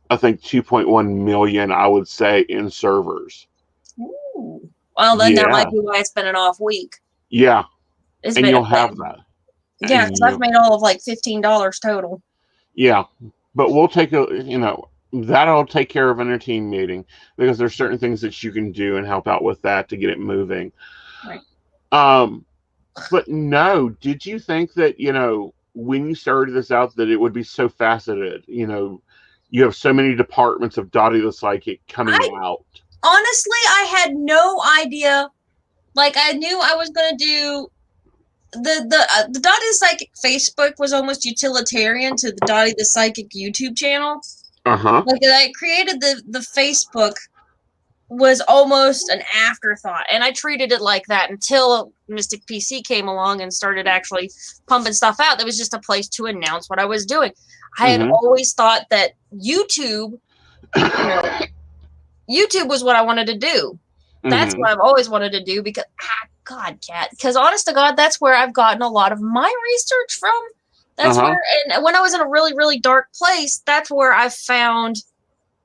S3: I think, 2.1 million, I would say, in servers.
S1: Ooh. Well, then that might be why it's been an off week.
S3: Yeah.
S1: It's
S3: and you'll have that.
S1: Yeah, because I've made all of like $15 total.
S3: Yeah. But we'll take that'll take care of in a team meeting because there's certain things that you can do and help out with that to get it moving.
S1: Right.
S3: But no, did you think that, when you started this out that it would be so faceted? You have so many departments of Dottie the Psychic coming out.
S1: Honestly, I had no idea. Like, I knew I was going to do the Dottie the Psychic Facebook was almost utilitarian to the Dottie the Psychic YouTube channel. Like, I created the Facebook was almost an afterthought, and I treated it like that until Mystic PC came along and started actually pumping stuff out. That was just a place to announce what I was doing. I had always thought that YouTube was what I wanted to do. That's what I've always wanted to do because God, Kat, because honest to God, that's where I've gotten a lot of my research from. That's where, and when I was in a really, really dark place, that's where I found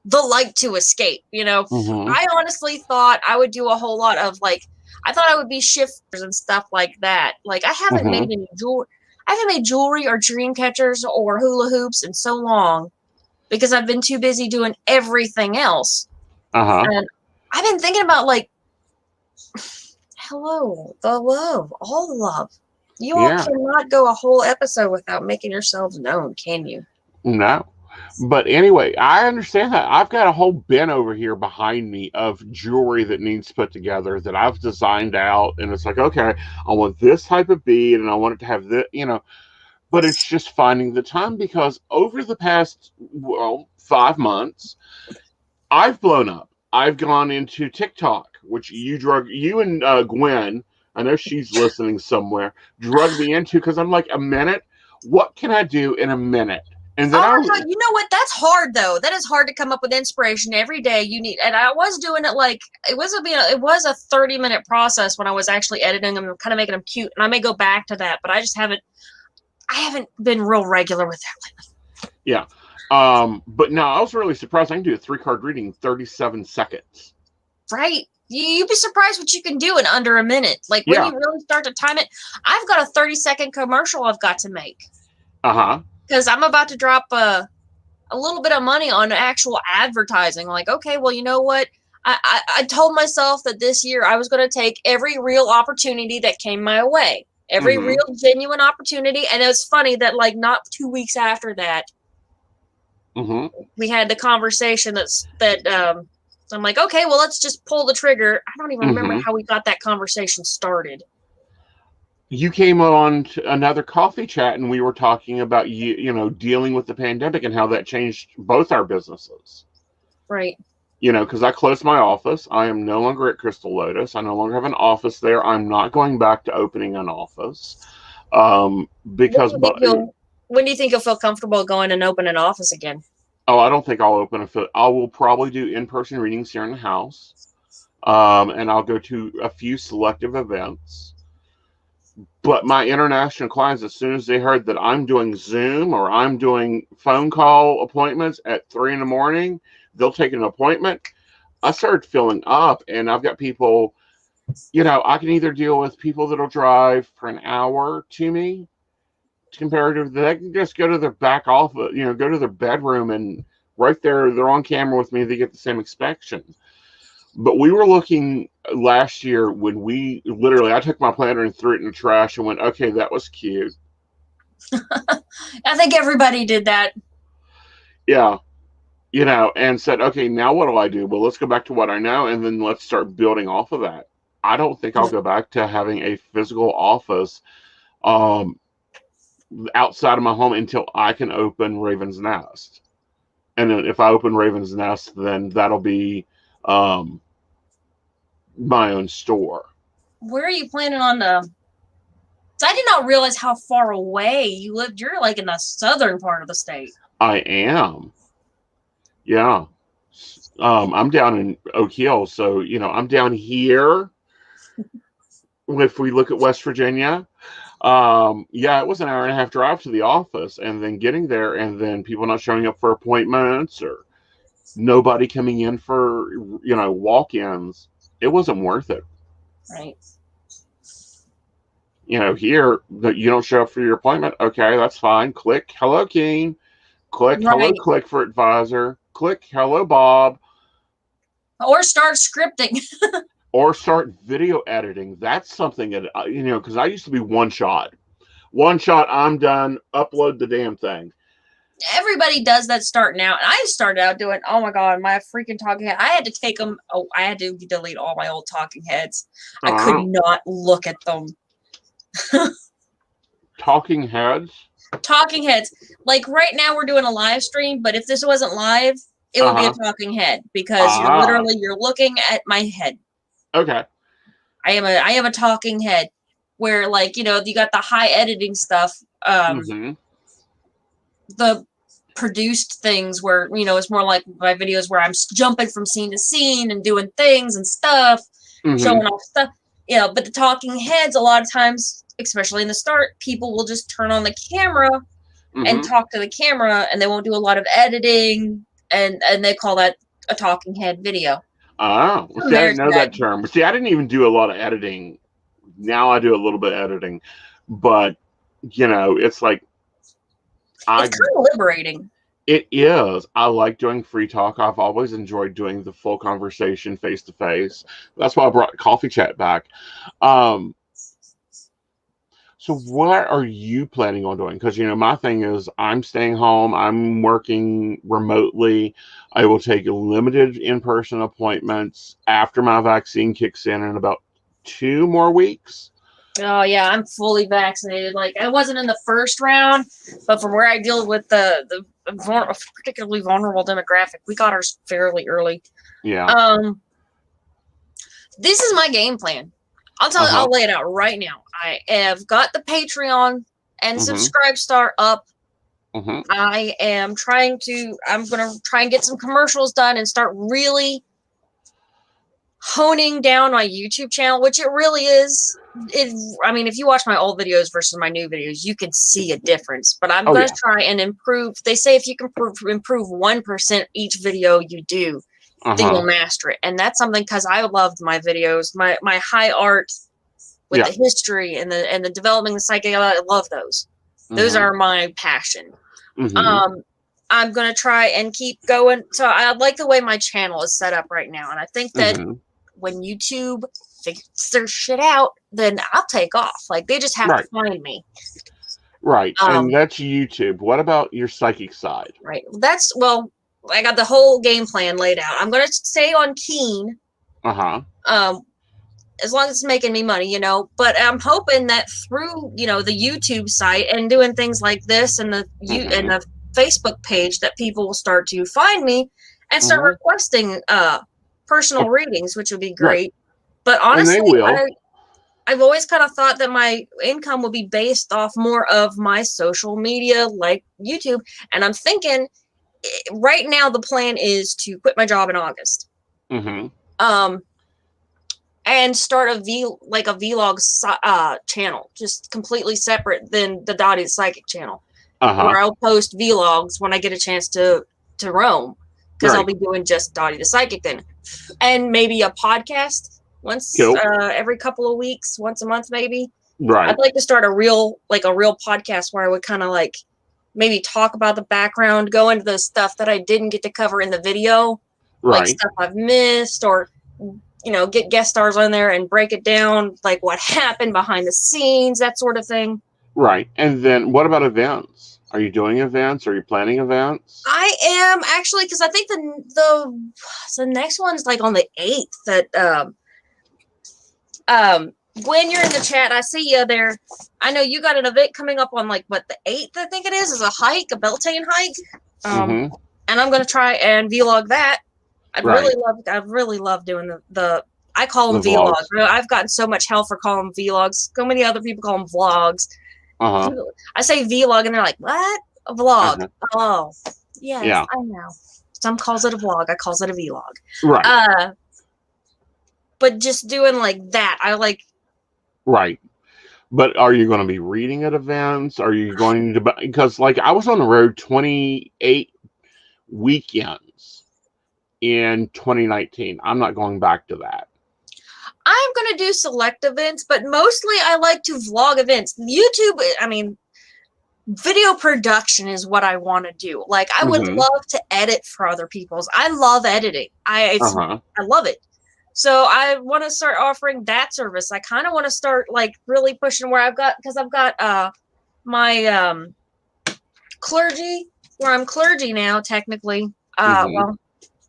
S1: the light to escape. I honestly thought I would do a whole lot of I thought I would be shifters and stuff like that. Like, I haven't made any jewelry. I haven't made jewelry or dream catchers or hula hoops in so long because I've been too busy doing everything else. And I've been thinking about hello, the love, all the love. You all cannot go a whole episode without making yourselves known, can you?
S3: No. But anyway, I understand that. I've got a whole bin over here behind me of jewelry that needs put together that I've designed out. And it's like, okay, I want this type of bead and I want it to have this, but it's just finding the time because over the past, 5 months, I've blown up. I've gone into TikTok, which you and Gwen, I know she's listening somewhere, drugged me into because I'm like, a minute? What can I do in a minute? And then
S1: God, you know what? That's hard though. That is hard to come up with inspiration every day. You need, and I was doing it it was a 30-minute process when I was actually editing them and kind of making them cute. And I may go back to that, but I haven't been real regular with that.
S3: Yeah. But no, I was really surprised. I can do a 3-card reading in 37 seconds.
S1: Right. You'd be surprised what you can do in under a minute. Like when you really start to time it. I've got a 30-second commercial I've got to make. Because I'm about to drop a little bit of money on actual advertising. Like, okay, well, you know what? I told myself that this year I was going to take every real opportunity that came my way. Every real genuine opportunity. And it was funny that not 2 weeks after that, we had the conversation that I'm like, okay, well, let's just pull the trigger. I don't even remember how we got that conversation started.
S3: you came on to another coffee chat, and we were talking about dealing with the pandemic and how that changed both our businesses.
S1: Right.
S3: Because I closed my office. I am no longer at Crystal Lotus. I no longer have an office there. I'm not going back to opening an office. Because
S1: when do you think you'll feel comfortable going and open an office again?
S3: Oh, I don't think I'll open I will probably do in-person readings here in the house. And I'll go to a few selective events. But my international clients, as soon as they heard that I'm doing Zoom or I'm doing phone call appointments at 3 a.m, they'll take an appointment. I started filling up, and I've got people, I can either deal with people that'll drive for an hour to me, comparative, they can just go to their back office, go to their bedroom, and right there, they're on camera with me, they get the same inspection. But we were looking last year when I took my planner and threw it in the trash and went, okay, that was cute.
S1: I think everybody did that.
S3: Yeah. And said, okay, now what do I do? Well, let's go back to what I know, and then let's start building off of that. I don't think I'll go back to having a physical office outside of my home until I can open Raven's Nest. And then if I open Raven's Nest, then that'll be my own store.
S1: Where are you planning on I did not realize how far away you lived. You're like in the southern part of the state.
S3: I am. Yeah. I'm down in Oak Hill, so I'm down here. If we look at West Virginia, it was an hour and a half drive to the office, and then getting there, and then people not showing up for appointments, or nobody coming in for walk-ins. It wasn't worth it.
S1: Right.
S3: Here, you don't show up for your appointment. Okay, that's fine. Click hello Keen. Click hello Clickford Advisor. Click hello Bob.
S1: Or start scripting.
S3: Or start video editing. That's something that because I used to be one shot, I'm done. Upload the damn thing.
S1: Everybody does that starting out. And I started out doing, oh my God, my freaking talking head. I had to take them. Oh, I had to delete all my old talking heads. I could not look at them.
S3: Talking heads?
S1: Talking heads. Like right now we're doing a live stream, but if this wasn't live, it would be a talking head, because you're looking at my head.
S3: Okay.
S1: I am a talking head where, like, you got the high editing stuff. The produced things where, it's more like my videos where I'm jumping from scene to scene and doing things and stuff, showing off stuff. But the talking heads, a lot of times, especially in the start, people will just turn on the camera and talk to the camera, and they won't do a lot of editing, and they call that a talking head video.
S3: Oh, see, I didn't know that term. See, I didn't even do a lot of editing. Now I do a little bit of editing, but it's like it's kind
S1: of liberating.
S3: It is. I like doing free talk. I've always enjoyed doing the full conversation face to face. That's why I brought coffee chat back. So what are you planning on doing? Because, my thing is I'm staying home. I'm working remotely. I will take limited in-person appointments after my vaccine kicks in about 2 more weeks.
S1: Oh, yeah, I'm fully vaccinated. Like, I wasn't in the first round, but from where I deal with the particularly vulnerable demographic, we got ours fairly early.
S3: Yeah.
S1: This is my game plan. I'll tell you, I'll lay it out right now. I have got the Patreon and Subscribe Star up. I am I'm going to try and get some commercials done and start really honing down my YouTube channel, which it really is. If you watch my old videos versus my new videos, you can see a difference. But I'm going to try and improve. They say if you can improve 1% each video you do, then you'll master it. And that's something, because I loved my videos, my high art with the history and the developing the psychic. I love those. Those are my passion. I'm going to try and keep going. So I like the way my channel is set up right now. And I think that when YouTube figures their shit out, then I'll take off. Like, they just have to find me.
S3: Right. And that's YouTube. What about your psychic side?
S1: Right. I got the whole game plan laid out. I'm going to stay on Keen. as long as it's making me money, but I'm hoping that through, the YouTube site and doing things like this and and the Facebook page that people will start to find me and start requesting personal readings, which would be great.
S3: Right.
S1: But
S3: And they
S1: honestly,
S3: will.
S1: I've always kind of thought that my income would be based off more of my social media, like YouTube. And I'm thinking right now the plan is to quit my job in August. And start a vlog channel, just completely separate than the Dottie the Psychic channel, where I'll post vlogs when I get a chance to roam, because I'll be doing just Dottie the Psychic then, and maybe a podcast once every couple of weeks, once a month maybe.
S3: Right.
S1: I'd like to start a real podcast where I would kind of like maybe talk about the background, go into the stuff that I didn't get to cover in the video, like stuff I've missed, or get guest stars on there and break it down, like what happened behind the scenes, that sort of thing. Right.
S3: And then what about events? Are you doing events? Are you planning events?
S1: I am actually, because I think the next one's like on the 8th. That when you're in the chat, I see you there. I know you got an event coming up on the 8th. I think it is a hike, a Beltane hike. And I'm gonna try and vlog that. I'd really love doing the I call them vlogs. I've gotten so much hell for calling them vlogs. So many other people call them vlogs. I say vlog and they're like, what? A vlog. Oh, yes, yeah. I know. Some calls it a vlog. I calls it a vlog.
S3: Right.
S1: But just doing like that, I like.
S3: Right. But are you going to be reading at events? Are you going to, because I was on the road 28 weekends in 2019. I'm not going back to that.
S1: I'm going to do select events, but mostly I like to vlog events. YouTube, video production is what I want to do. I would love to edit for other people's. I love editing. I love it. So I want to start offering that service. I kind of want to start really pushing where I've got my clergy, where I'm clergy now, technically. Well,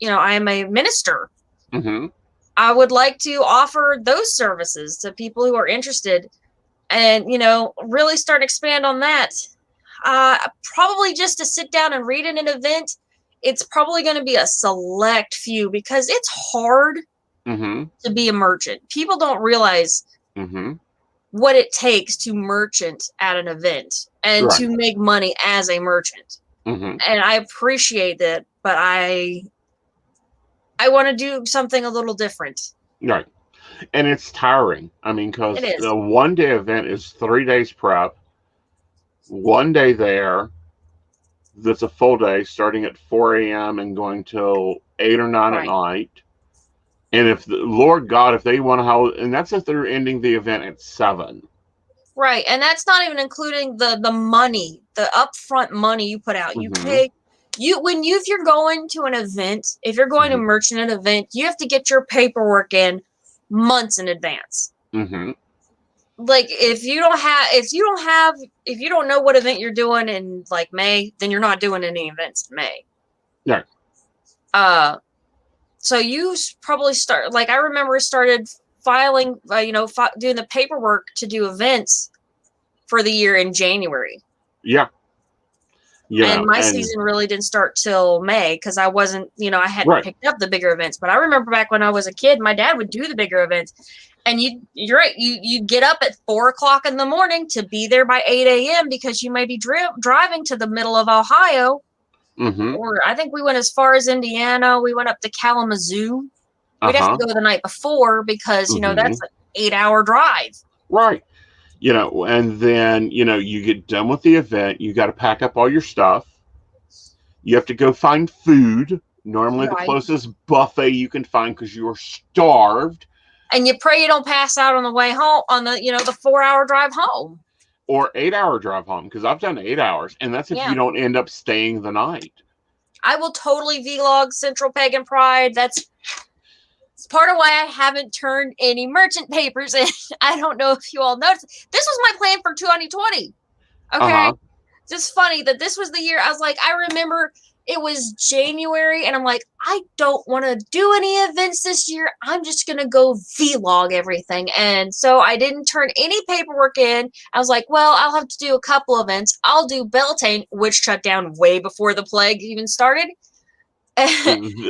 S1: I am a minister. I would like to offer those services to people who are interested and, really start to expand on that. Probably just to sit down and read at an event, it's probably going to be a select few because it's hard to be a merchant. People don't realize what it takes to merchant at an event and to make money as a merchant. And I appreciate that, but I want to do something a little different.
S3: Right. And it's tiring. Because the one-day event is 3 days prep, 1 day there. That's a full day starting at 4 a.m. and going till 8 or 9 at night. And if Lord God, if they want to and that's if they're ending the event at 7.
S1: Right. And that's not even including the money, the upfront money you put out. You pay. If you're going to an event, if you're going to merchant an event, you have to get your paperwork in months in advance. If you don't know what event you're doing in May, then you're not doing any events in May.
S3: Yeah.
S1: So you probably start, I remember started filing, doing the paperwork to do events for the year in January.
S3: Yeah.
S1: And my season really didn't start till May because I wasn't, I hadn't picked up the bigger events. But I remember back when I was a kid, my dad would do the bigger events. And you're right, you'd get up at 4 o'clock in the morning to be there by 8 a.m. because you may be driving to the middle of Ohio. Or I think we went as far as Indiana. We went up to Kalamazoo. We'd have to go the night before because, that's an 8-hour drive.
S3: Right. And then, you get done with the event. You got to pack up all your stuff. You have to go find food. Normally the closest buffet you can find because you are starved.
S1: And you pray you don't pass out on the way home on the 4-hour drive home.
S3: Or 8-hour drive home, because I've done 8 hours, and that's if you don't end up staying the night.
S1: I will totally vlog Central Pagan Pride. That's part of why I haven't turned any merchant papers in. I don't know if you all noticed. This was my plan for 2020. Okay. Just funny that this was the year I was like, I remember it was January, and I'm like, I don't want to do any events this year. I'm just going to go vlog everything. And so I didn't turn any paperwork in. I was like, well, I'll have to do a couple events. I'll do Beltane, which shut down way before the plague even started.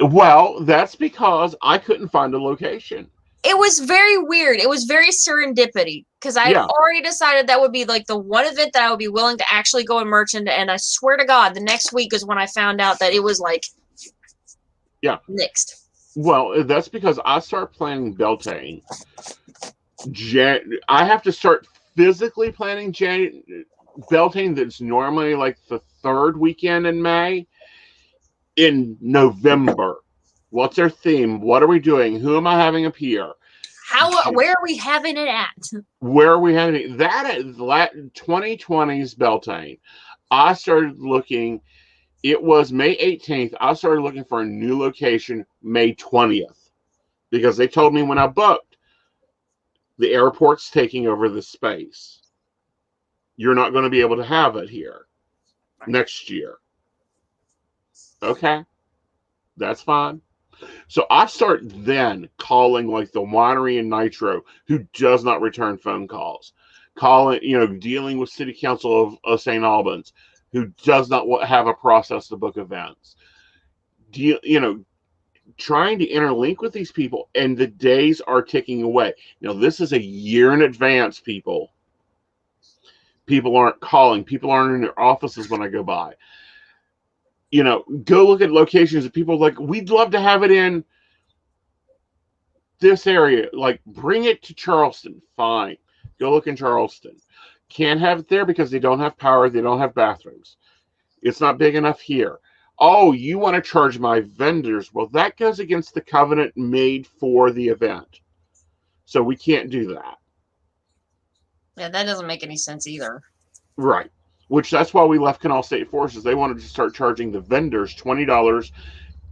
S3: Well, that's because I couldn't find a location.
S1: It was very weird. It was very serendipity because I
S3: Yeah.
S1: already decided that would be like the one event that I would be willing to actually go and merchant. And I swear to God, the next week is when I found out that it was like,
S3: Yeah.
S1: nixed.
S3: Well, that's because I start planning Beltane. I have to start physically planning Beltane that's normally like the third weekend in May in November. What's our theme? What are we doing? Who am I having appear?
S1: Where are we having it at?
S3: Where are we having it? That is 2020's Beltane. I started looking. It was May 18th. I started looking for a new location May 20th because they told me when I booked, the airport's taking over the space. You're not going to be able to have it here next year. Okay, that's fine. So I start then calling like the winery in Nitro, who does not return phone calls, calling, dealing with City Council of St. Albans, who does not have a process to book events. Trying to interlink with these people, and the days are ticking away. This is a year in advance, people. People aren't calling. People aren't in their offices when I go by. Go look at locations that people like, we'd love to have it in this area. Like, bring it to Charleston. Fine. Go look in Charleston. Can't have it there because they don't have power. They don't have bathrooms. It's not big enough here. Oh, you want to charge my vendors? Well, that goes against the covenant made for the event. So we can't do that.
S1: Yeah, that doesn't make any sense either.
S3: Right. Which that's why we left Canal State Forces. They wanted to start charging the vendors $20,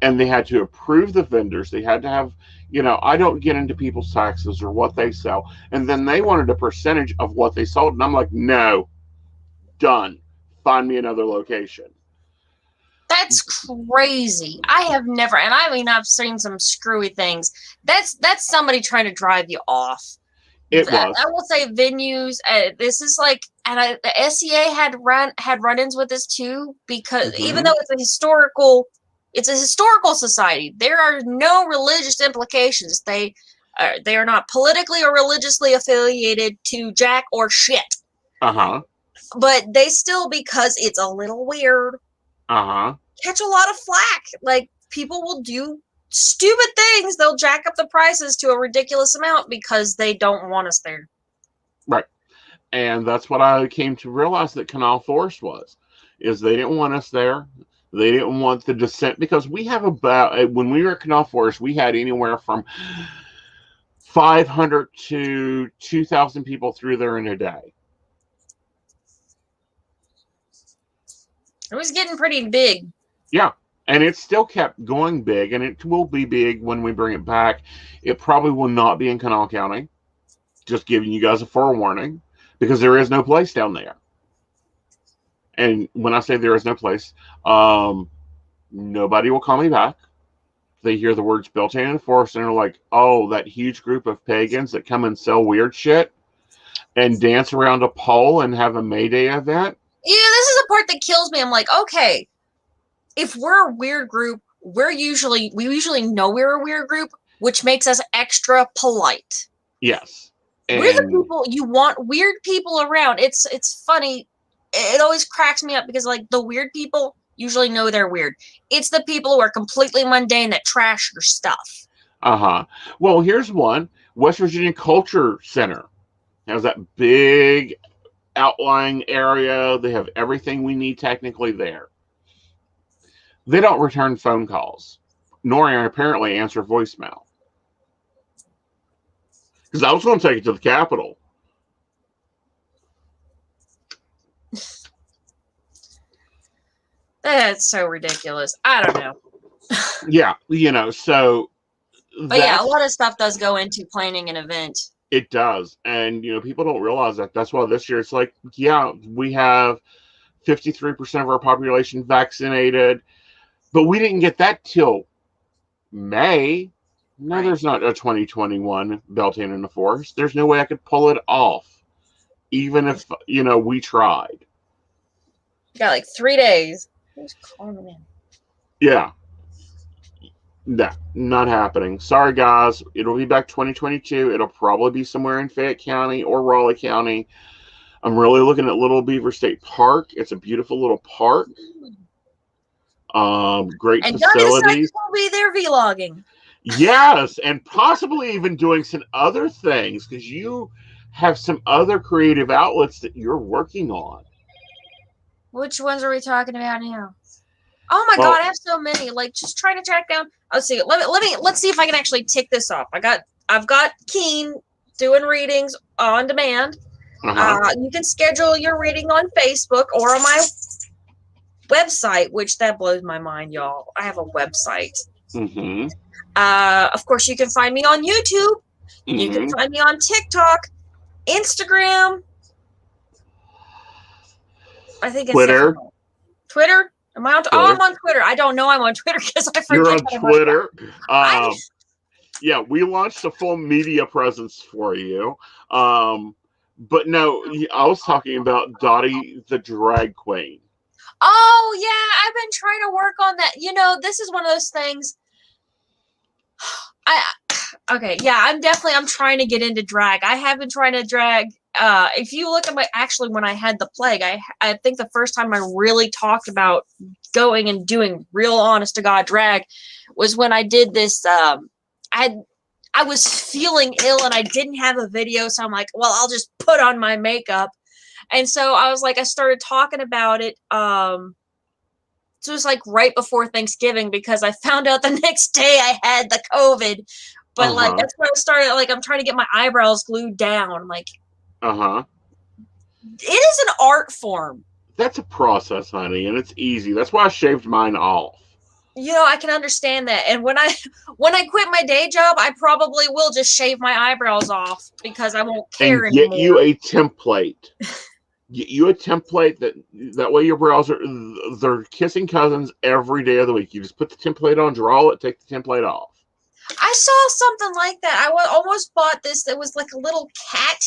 S3: and they had to approve the vendors. They had to have, I don't get into people's taxes or what they sell. And then they wanted a percentage of what they sold. And I'm like, no, done. Find me another location.
S1: That's crazy. I have never, and I mean, I've seen some screwy things. That's somebody trying to drive you off.
S3: It was.
S1: I will say venues. This is like, and the SEA had run-ins with this too, because even though it's a historical society, there are no religious implications. They are not politically or religiously affiliated to jack or shit. But they still, because it's a little weird, catch a lot of flack. Like, people will do stupid things. They'll jack up the prices to a ridiculous amount because they don't want us there.
S3: Right. And that's what I came to realize that Canal Forest is they didn't want us there. They didn't want the descent, because we have when we were at Canal Forest, we had anywhere from 500 to 2,000 people through there in a day.
S1: It was getting pretty big.
S3: Yeah. And it still kept going big, and it will be big when we bring it back. It probably will not be in Kanawha County. Just giving you guys a forewarning, because there is no place down there. And when I say there is no place, nobody will call me back. They hear the words Beltane and Forest, and they're like, oh, that huge group of pagans that come and sell weird shit and dance around a pole and have a May Day event.
S1: Yeah, this is the part that kills me. I'm like, okay, if we're a weird group, we usually know we're a weird group, which makes us extra polite.
S3: Yes.
S1: We're the people you want. Weird people around. It's funny. It always cracks me up because, like, the weird people usually know they're weird. It's the people who are completely mundane that trash your stuff.
S3: Well, here's one. West Virginia Culture Center has that big outlying area. They have everything we need technically there. They don't return phone calls, nor apparently answer voicemail. Because I was going to take it to the Capitol.
S1: That's so ridiculous. I don't know.
S3: Yeah, so.
S1: But yeah, a lot of stuff does go into planning an event.
S3: It does. And, people don't realize that. That's why this year it's like, yeah, we have 53% of our population vaccinated. But we didn't get that till May. No,
S1: Right.
S3: there's not a 2021 Beltane in the Forest. There's no way I could pull it off, even if, we tried.
S1: You got like 3 days. Who's calling in?
S3: Yeah. No, not happening. Sorry, guys. It'll be back 2022. It'll probably be somewhere in Fayette County or Raleigh County. I'm really looking at Little Beaver State Park. It's a beautiful little park. Great
S1: And Dottie the Psychic
S3: facilities.
S1: will be there vlogging.
S3: Yes, and possibly even doing some other things, because you have some other creative outlets that you're working on.
S1: Which ones are we talking about now? Oh my
S3: Well-
S1: god, I have so many. Like, just trying to track down. Let's see. Let's see if I can actually tick this off. I've got Keen doing readings on demand. You can schedule your reading on Facebook or on my website, which that blows my mind, y'all. I have a website.
S3: Mm-hmm.
S1: Of course, you can find me on YouTube. You can find me on TikTok, Instagram. I think it's
S3: Twitter.
S1: Twitter. Am I on? Oh, I'm on Twitter. I don't know I'm on Twitter because I forget.
S3: You're on
S1: how to
S3: Twitter.
S1: I-
S3: Yeah, we launched a full media presence for you. But no, I was talking about Dottie the drag queen.
S1: Oh yeah, I've been trying to work on that. This is one of those things. I'm trying to get into drag. I have been trying to drag. If you look at when I had the plague, I think the first time I really talked about going and doing real honest to God drag was when I did this. I was feeling ill and I didn't have a video, so I'm like, well, I'll just put on my makeup. And so I was like, I started talking about it. So it was like right before Thanksgiving because I found out the next day I had the COVID. But like that's when I started. Like I'm trying to get my eyebrows glued down. Like, it is an art form.
S3: That's a process, honey, and it's easy. That's why I shaved mine off.
S1: I can understand that. And when I quit my day job, I probably will just shave my eyebrows off because I won't care
S3: and get
S1: anymore.
S3: you a template. Get you a template that way your brows they're kissing cousins every day of the week. You just put the template on, draw it, take the template off.
S1: I saw something like that. I almost bought this. It was like a little cat.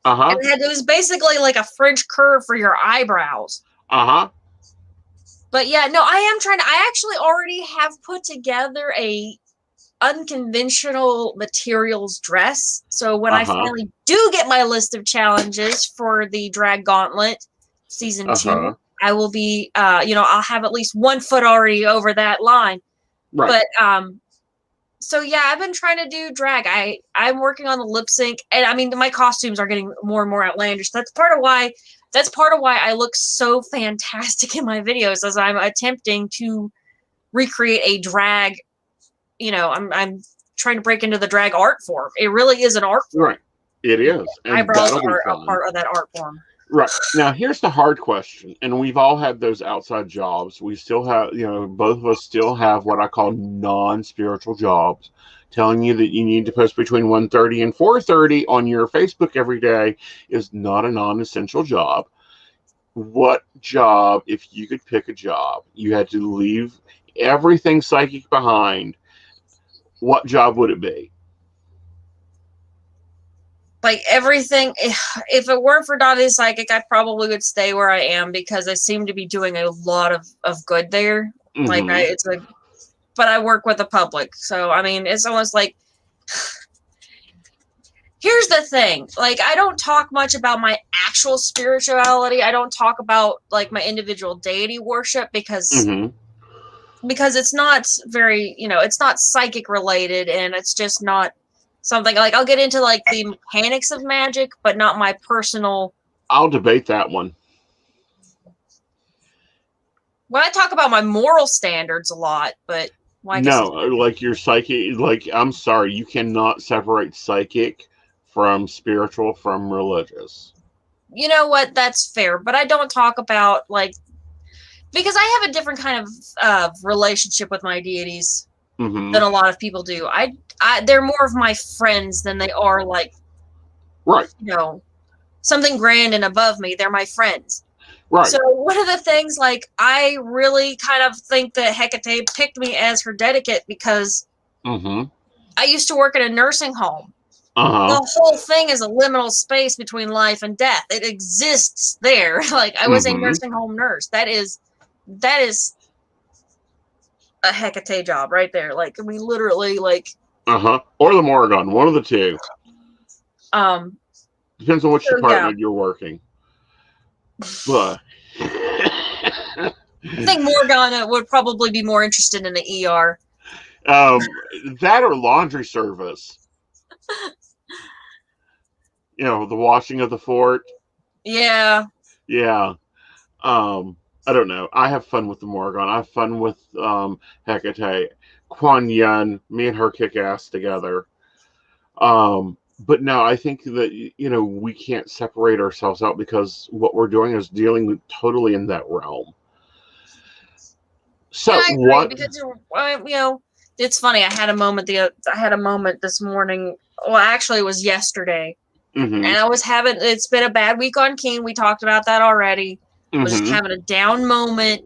S1: And it was basically like a French curve for your eyebrows. But yeah, no, I actually already have put together a unconventional materials dress. So when I finally do get my list of challenges for the Drag Gauntlet season 2, I will be, I'll have at least 1 foot already over that line.
S3: Right.
S1: But, so yeah, I've been trying to do drag. I'm working on the lip sync, and I mean, my costumes are getting more and more outlandish. That's part of why I look so fantastic in my videos, as I'm attempting to recreate a drag. I'm trying to break into the drag art form. It really is an art form.
S3: Right. It is. And
S1: eyebrows are a part of that art form.
S3: Right. Now, here's the hard question. And we've all had those outside jobs. We still have, both of us still have what I call non-spiritual jobs, telling you that you need to post between 1:30 and 4:30 on your Facebook every day is not a non-essential job. What job, if you could pick a job, you had to leave everything psychic behind, what job would it be?
S1: Like everything, if it weren't for Dottie the Psychic, I probably would stay where I am because I seem to be doing a lot of good there. But I work with the public. So, I mean, it's almost like, here's the thing. Like, I don't talk much about my actual spirituality. I don't talk about like my individual deity worship because it's not very, it's not psychic related, and it's just not something like I'll get into like the mechanics of magic, but not my personal.
S3: I'll debate that one.
S1: When I talk about my moral standards a lot, but
S3: like your psychic, like I'm sorry, you cannot separate psychic from spiritual from religious.
S1: You know what? That's fair, but I don't talk about because I have a different kind of relationship with my deities than a lot of people do. They're more of my friends than they are like,
S3: right?
S1: Something grand and above me. They're my friends.
S3: Right.
S1: So one of the things, like, I really kind of think that Hecate picked me as her dedicate because
S3: Mm-hmm.
S1: I used to work at a nursing home.
S3: Uh-huh.
S1: The whole thing is a liminal space between life and death. It exists there. Like, I was a
S3: Mm-hmm.
S1: nursing home nurse. That is a Hecate job right there. Like, I mean, literally, like,
S3: Uh-huh. Or the Morrigan, one of the two.
S1: um,
S3: Depends on which
S1: so yeah.
S3: department you're working. But
S1: I think Morgana would probably be more interested in the ER.
S3: that or laundry service. You know, the washing of the fort.
S1: Yeah.
S3: Yeah. I don't know. I have fun with the Morrigan. I have fun with Hecate. Kuan Yin, me and her kick ass together. But no, I think that, you know, we can't separate ourselves out because what we're doing is dealing with totally in that realm. So
S1: Yeah, I agree
S3: what?
S1: because you know, it's funny. I had a moment this morning. Well, actually, it was yesterday,
S3: Mm-hmm.
S1: and I was having. It's been a bad week on Keen. We talked about that already. I was just
S3: Mm-hmm.
S1: having a down moment,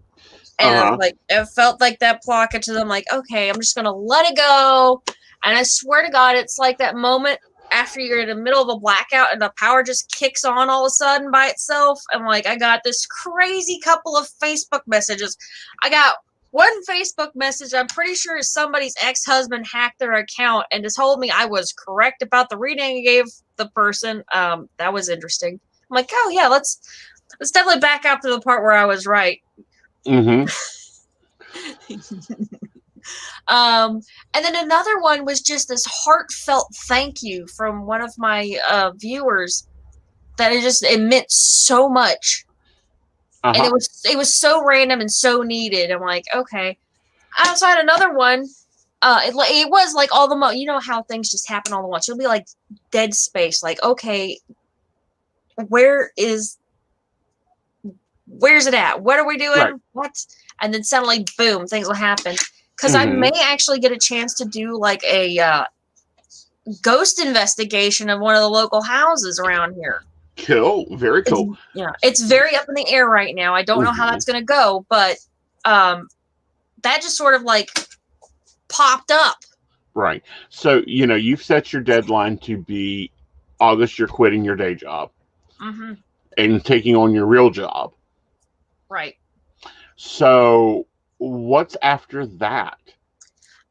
S1: and
S3: Uh-huh.
S1: like it felt like that blockage. And I'm like, okay, I'm just gonna let it go. And I swear to God, it's like that moment after you're in the middle of a blackout and the power just kicks on all of a sudden by itself. And like, I got this crazy couple of Facebook messages. I got one Facebook message, I'm pretty sure somebody's ex-husband hacked their account and just told me I was correct about the reading I gave the person. That was interesting. I'm like, oh yeah, let's definitely back up to the part where I was right.
S3: Mm-hmm.
S1: And then another one was just this heartfelt thank you from one of my viewers that it meant so much. And
S3: Uh-huh.
S1: it was so random and so needed. I'm like, okay. I also had another one. It was like all the you know how things just happen all at once. You'll be like dead space. Like, okay, where's it at? What are we doing?
S3: Right.
S1: What? And then suddenly, boom, things will happen. Because I
S3: Mm-hmm.
S1: may actually get a chance to do like a ghost investigation of one of the local houses around here.
S3: Cool. Very cool.
S1: It's very up in the air right now. I don't know how that's going to go, but that just sort of like popped up.
S3: Right. So, you know, you've set your deadline to be August, you're quitting your day job and taking on your real job.
S1: Right.
S3: So, what's after that?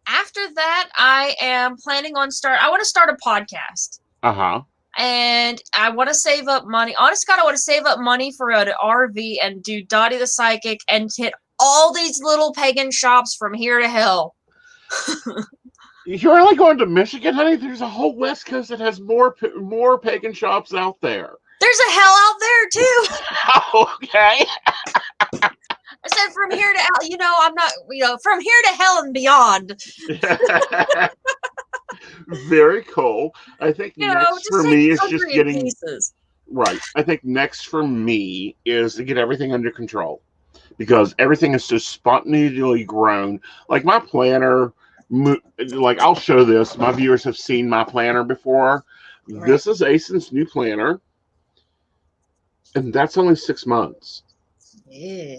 S1: After that, I am planning on I want to start a podcast.
S3: Uh-huh.
S1: And I want to save up money. Honest God, I want to save up money for an RV and do Dottie the Psychic and hit all these little pagan shops from here to hell.
S3: You're only going to Michigan, honey? There's a whole West Coast that has more pagan shops out there.
S1: There's a hell out there, too.
S3: Okay.
S1: I said from here to hell. You know, I'm not, from here to hell and beyond.
S3: Very cool. I think next for me is just getting
S1: pieces.
S3: Right. I think next for me is to get everything under control because everything is so spontaneously grown. Like my planner, like I'll show this. My viewers have seen my planner before. Right. This is Aeson's new planner, and that's only 6 months.
S1: Yeah.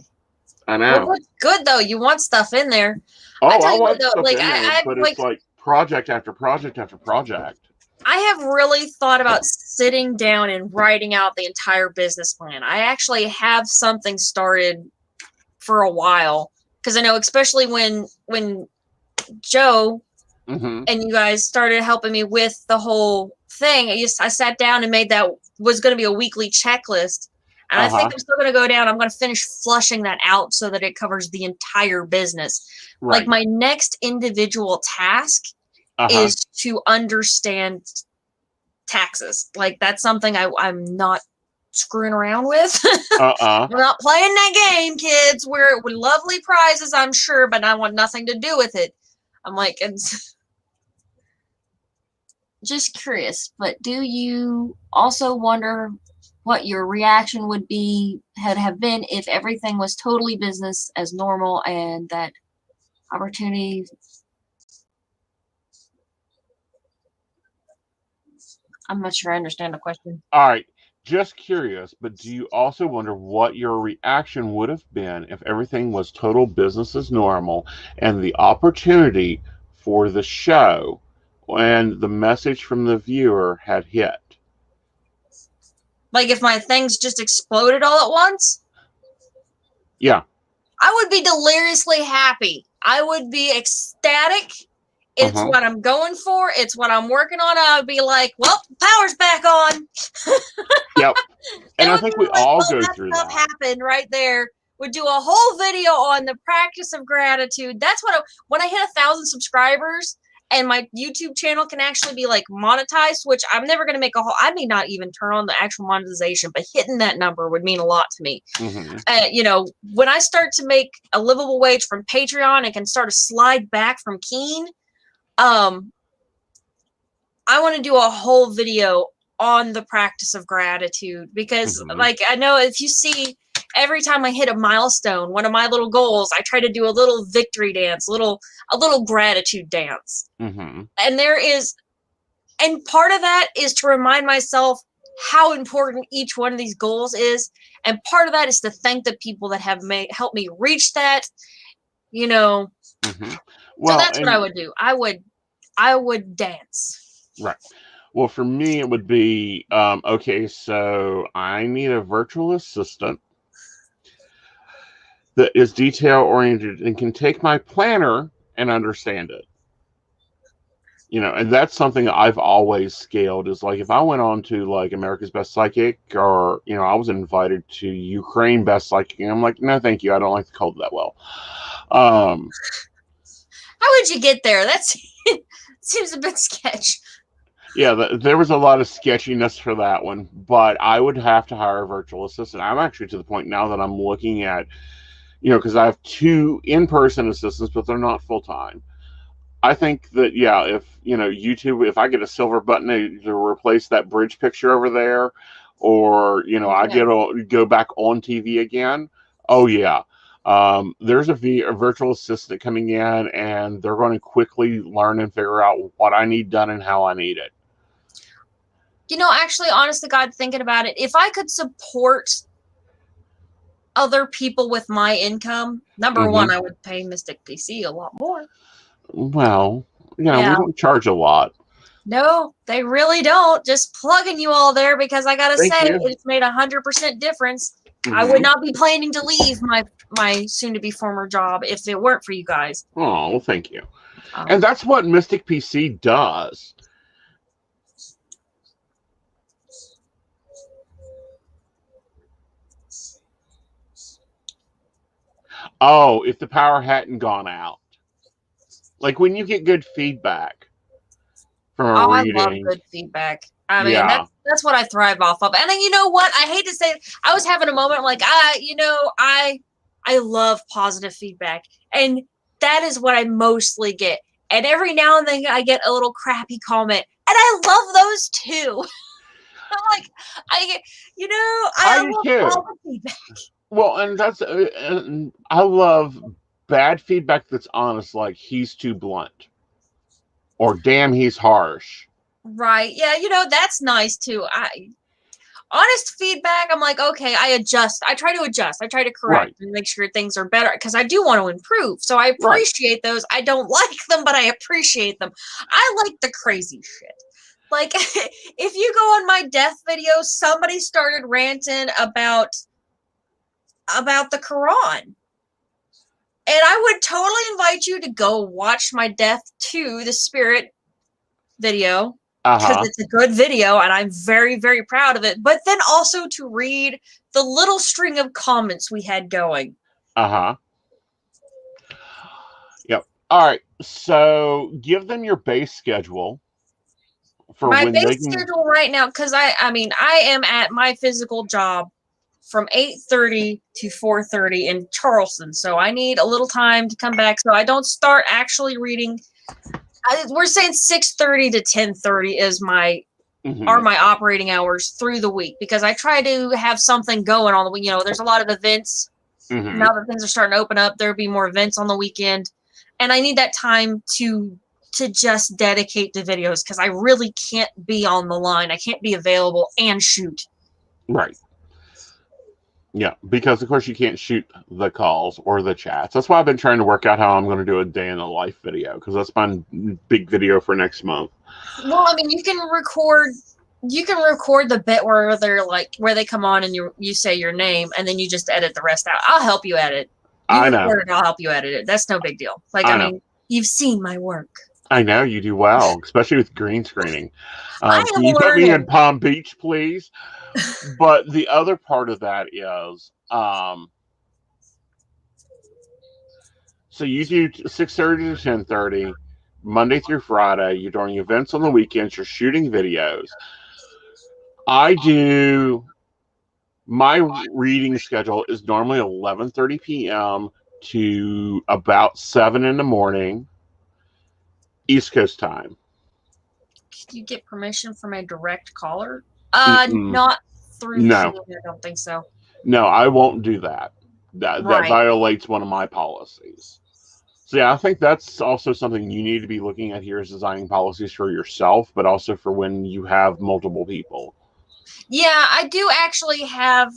S3: I know.
S1: Well, it's good though. You want stuff in there.
S3: Oh, I want stuff in there, but it's like project after project after project.
S1: I have really thought about sitting down and writing out the entire business plan. I actually have something started for a while because I know, especially when Joe and you guys started helping me with the whole thing, I sat down and made that was going to be a weekly checklist. And I think I'm still going to go down. I'm going to finish flushing that out so that it covers the entire business. Right. Like my next individual task is to understand taxes. Like that's something I'm not screwing around with. We're not playing that game, kids. We're lovely prizes, I'm sure, but I want nothing to do with it. I'm like, it's just curious. But do you also wonder what your reaction would have been if everything was totally business as normal and that opportunity? I'm not sure I understand the question.
S3: All right. Just curious, but do you also wonder what your reaction would have been if everything was total business as normal and the opportunity for the show and the message from the viewer had hit?
S1: Like if my things just exploded all at once?
S3: Yeah.
S1: I would be deliriously happy. I would be ecstatic. It's
S3: Uh-huh.
S1: what I'm going for. It's what I'm working on. I would be like, well, power's back on.
S3: Yep.
S1: It
S3: And I
S1: would
S3: think
S1: be
S3: we
S1: like,
S3: all
S1: oh,
S3: go
S1: that
S3: through
S1: stuff
S3: that.
S1: happened right there. Would do a whole video on the practice of gratitude. That's what when I hit 1,000 subscribers and my YouTube channel can actually be like monetized, which I'm never going to make a whole, I may not even turn on the actual monetization, but hitting that number would mean a lot to me.
S3: Mm-hmm.
S1: You know, when I start to make a livable wage from Patreon and can start to slide back from Keen, I want to do a whole video on the practice of gratitude because
S3: Mm-hmm.
S1: like I know if you see every time I hit a milestone, one of my little goals, I try to do a little victory dance, a little gratitude dance.
S3: Mm-hmm.
S1: And and part of that is to remind myself how important each one of these goals is. And part of that is to thank the people that have helped me reach that, you know.
S3: Mm-hmm.
S1: So
S3: Well,
S1: that's what I
S3: and
S1: would do. I would dance.
S3: right. Well, for me, it would be okay, so I need a virtual assistant that is detail oriented and can take my planner and understand it. You know, and that's something that I've always scaled is like if I went on to like America's Best Psychic or, you know, I was invited to Ukraine Best Psychic, and I'm like, no, thank you. I don't like the cold that well.
S1: How would you get there? That's seems a bit sketch.
S3: Yeah, there was a lot of sketchiness for that one, but I would have to hire a virtual assistant. I'm actually to the point now that I'm looking at, you know, because I have 2 in-person assistants, but they're not full-time. I think that, yeah, if, you know, YouTube, if I get a silver button to replace that bridge picture over there, or, you know, I
S1: Yeah.
S3: go back on TV again, oh, yeah. There's a virtual assistant coming in, and they're going to quickly learn and figure out what I need done and how I need it.
S1: You know, actually, honest to God, thinking about it, if I could support other people with my income, number one, I would pay Mystic PC a lot more.
S3: Well, yeah, we
S1: Yeah.
S3: don't charge a lot.
S1: No, they really don't. Just plugging you all there because I gotta
S3: Thank
S1: say
S3: you.
S1: it's made 100% difference. I would not be planning to leave my soon-to-be former job if it weren't for you guys.
S3: Oh, well, thank you. And that's what Mystic PC does. Oh, if the power hadn't gone out. Like when you get good feedback from a
S1: I
S3: reading.
S1: love good feedback. I mean,
S3: Yeah.
S1: that's what I thrive off of. And then, you know what? I hate to say it, I was having a moment I'm like, I love positive feedback. And that is what I mostly get. And every now and then I get a little crappy comment. And I love those too. I'm like, I
S3: do
S1: love
S3: too.
S1: all the feedback.
S3: Well, and that's and I love bad feedback that's honest, like he's too blunt, or damn, he's harsh.
S1: Right. Yeah, that's nice too. Honest feedback, I'm like, okay, I adjust. I try to adjust. I try to correct
S3: Right.
S1: and make sure things are better because I do want to improve. So I appreciate those. I don't like them, but I appreciate them. I like the crazy shit. Like if you go on my death video, somebody started ranting about the Quran. And I would totally invite you to go watch my Death to the Spirit video because it's a good video and I'm very, very proud of it. But then also to read the little string of comments we had going.
S3: Yep. All right. So give them your base schedule for
S1: my
S3: when
S1: base
S3: they can.
S1: schedule right now, because I am at my physical job from 8:30 to 4:30 in Charleston. So I need a little time to come back. So I don't start actually reading. We're saying 6:30 to 10:30 is are my operating hours through the week because I try to have something going on the week. There's a lot of events. Now that things are starting to open up, there'll be more events on the weekend. And I need that time to just dedicate to videos because I really can't be on the line. I can't be available and shoot.
S3: Right. Yeah, because of course you can't shoot the calls or the chats. That's why I've been trying to work out how I'm going to do a day in the life video, because that's my big video for next month.
S1: Well, I mean, you can record the bit where they're like where they come on and you say your name and then you just edit the rest out. I'll help you edit. You
S3: I know.
S1: record it, I'll help you edit it. That's no big deal. Like, I
S3: I know.
S1: mean, you've seen my work.
S3: I know you do well, especially with green screening.
S1: I
S3: Can
S1: am
S3: you put me in
S1: learning.
S3: Palm Beach, please? But the other part of that is, so you do 6:30 to 10:30, Monday through Friday. You're doing events on the weekends. You're shooting videos. I do. My reading schedule is normally 11:30 p.m. to about 7 in the morning, East Coast time.
S1: Can you get permission from a direct caller?
S3: Mm-mm.
S1: Not through
S3: No.
S1: here. I don't think so.
S3: No, I won't do that. That
S1: Right.
S3: violates one of my policies. So yeah, I think that's also something you need to be looking at here, is designing policies for yourself, but also for when you have multiple people.
S1: Yeah, I do actually have.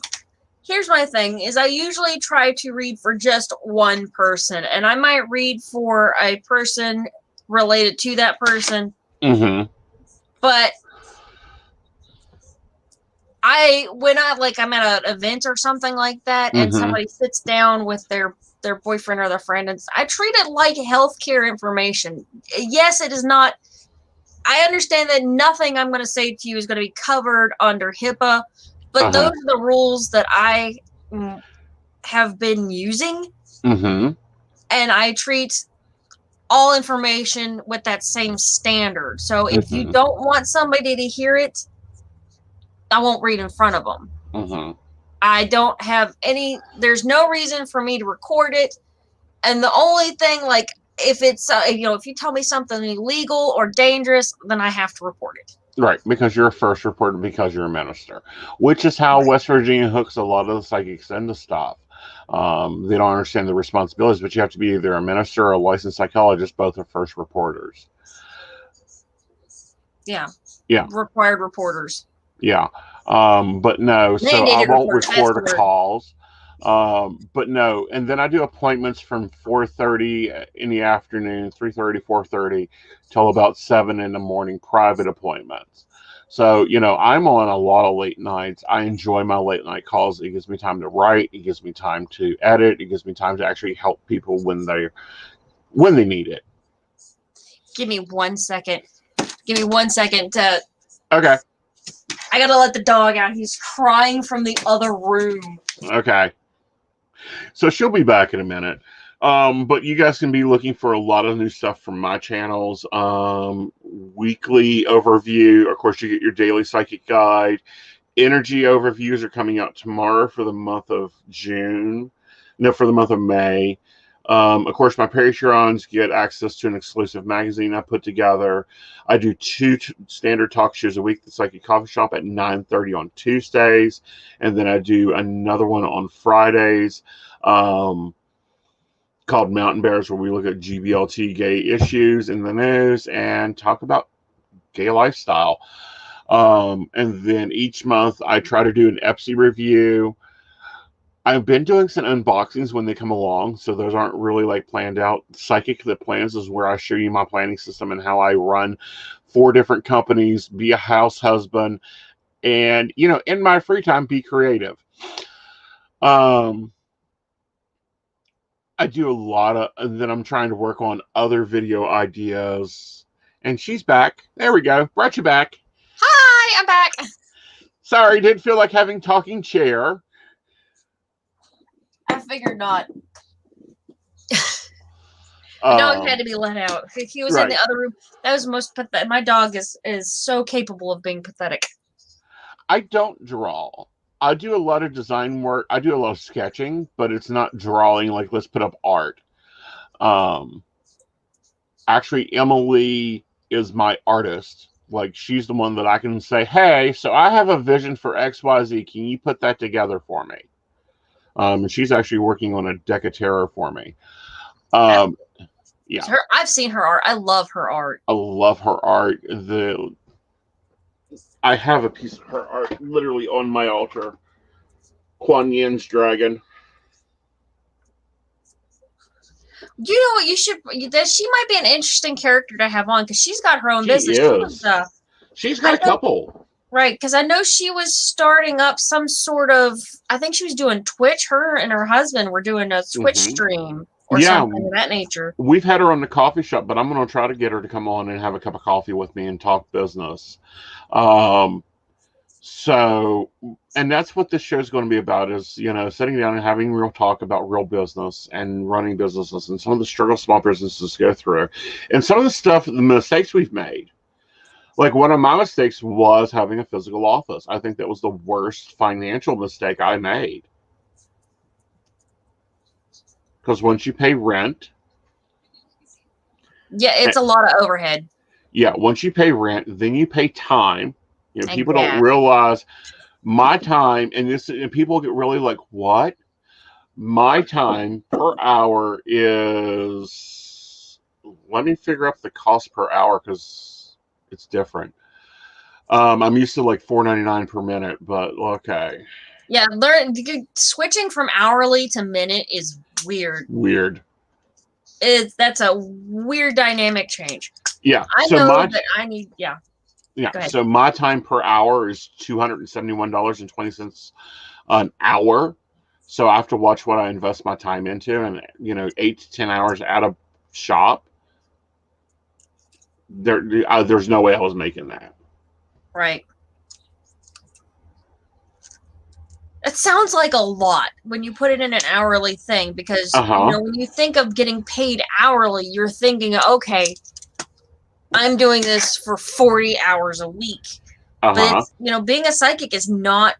S1: Here's my thing: is I usually try to read for just one person, and I might read for a person related to that person.
S3: Mm-hmm.
S1: But when I'm at an event or something like that, and
S3: Mm-hmm.
S1: somebody sits down with their boyfriend or their friend, and I treat it like healthcare information. Yes, it is not. I understand that nothing I'm going to say to you is going to be covered under HIPAA, but those are the rules that I have been using,
S3: Mm-hmm.
S1: and I treat all information with that same standard. So if you
S3: Mm-hmm.
S1: don't want somebody to hear it, I won't read in front of them.
S3: Mm-hmm.
S1: I don't have any. There's no reason for me to record it, and the only thing, like, if it's if you tell me something illegal or dangerous, then I have to report it.
S3: Right, because you're a first reporter, because you're a minister, which is how
S1: Right.
S3: West Virginia hooks a lot of the psychics into stuff. They don't understand the responsibilities, but you have to be either a minister or a licensed psychologist. Both are first reporters.
S1: Yeah.
S3: Yeah.
S1: Required reporters.
S3: Yeah. But no, so I
S1: Mandated
S3: won't
S1: reporters. That's
S3: record
S1: the
S3: the
S1: word.
S3: calls. But no, and then I do appointments from 4:30 in the afternoon, 3:30, 4:30 till about 7 in the morning, private appointments. So, I'm on a lot of late nights. I enjoy my late night calls. It gives me time to write, it gives me time to edit, it gives me time to actually help people when they need it.
S1: Give me 1 second. Give me 1 second to.
S3: Okay.
S1: I gotta let the dog out. He's crying from the other room.
S3: Okay. So she'll be back in a minute. But you guys can be looking for a lot of new stuff from my channels. Weekly overview. Of course, you get your daily psychic guide. Energy overviews are coming out tomorrow for the month of June. No, for the month of May. Of course, my Patreons get access to an exclusive magazine I put together. I do two standard talk shows a week, the Psychic Coffee Shop at 9:30 on Tuesdays, and then I do another one on Fridays called Mountain Bears, where we look at GBLT gay issues in the news and talk about gay lifestyle. And then each month I try to do an EPSI review. I've been doing some unboxings when they come along, so those aren't really like planned out. Psychic That Plans is where I show you my planning system and how I run 4 different companies, be a house husband, and in my free time be creative. I do a lot of, and then I'm trying to work on other video ideas. And she's back. There we go. Brought you back.
S1: Hi, I'm back.
S3: Sorry, didn't feel like having talking chair.
S1: I figured not. The dog had to be let out. He was in the other room. That was most pathetic. My dog is so capable of being pathetic.
S3: I don't draw. I do a lot of design work. I do a lot of sketching, but it's not drawing like let's put up art. Actually, Emily is my artist. Like, she's the one that I can say, hey, so I have a vision for XYZ. Can you put that together for me? And she's actually working on a deck of tarot for me. Yeah.
S1: I've seen her art. I love her art.
S3: I love her art. I have a piece of her art literally on my altar. Kuan Yin's dragon.
S1: You know what? You should. That she might be an interesting character to have on because she's got her own
S3: She
S1: business.
S3: is. She's got a couple.
S1: Right, because I know she was starting up some sort of. I think she was doing Twitch. Her and her husband were doing a Twitch stream or something of that nature.
S3: We've had her on the coffee shop, but I'm going to try to get her to come on and have a cup of coffee with me and talk business. So, and that's what this show is going to be about, is, you know, sitting down and having real talk about real business and running businesses and some of the struggles small businesses go through and some of the stuff, the mistakes we've made. Like, one of my mistakes was having a physical office. I think that was the worst financial mistake I made. Because once you pay rent.
S1: Yeah, it's a lot of overhead.
S3: Yeah, once you pay rent, then you pay time. You know,
S1: And
S3: people
S1: gas.
S3: don't realize my time, and people get really like, what? My time per hour is, let me figure out the cost per hour because it's different. I'm used to like $4.99 per minute, but okay.
S1: Yeah, switching from hourly to minute is weird.
S3: Weird.
S1: That's a weird dynamic change.
S3: Yeah.
S1: I know that I need. Yeah.
S3: Yeah. So my time per hour is $271.20 an hour. So I have to watch what I invest my time into, and, you know, 8 to 10 hours at a shop. There's no way I was making that.
S1: Right. It sounds like a lot when you put it in an hourly thing, because you know, when you think of getting paid hourly, you're thinking, okay, I'm doing this for 40 hours a week. But it's, you know, being a psychic is not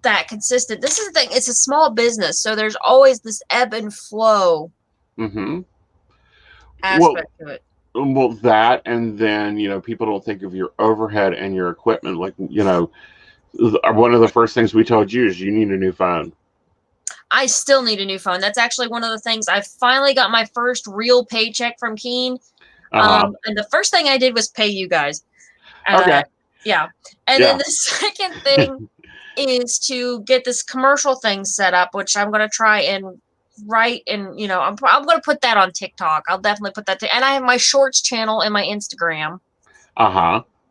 S1: that consistent. This is the thing. It's a small business, so there's always this ebb and flow aspect to it.
S3: Well, that, and then, you know, people don't think of your overhead and your equipment. Like, you know, one of the first things we told you is you need a new phone.
S1: I still need a new phone. That's actually one of the things. I finally got my first real paycheck from Keen. And the first thing I did was pay you guys.
S3: Okay.
S1: Yeah. And then the second thing is to get this commercial thing set up, which I'm going to try and write. And, you know, I'm going to put that on TikTok. I'll definitely put that. And I have my shorts channel and my Instagram.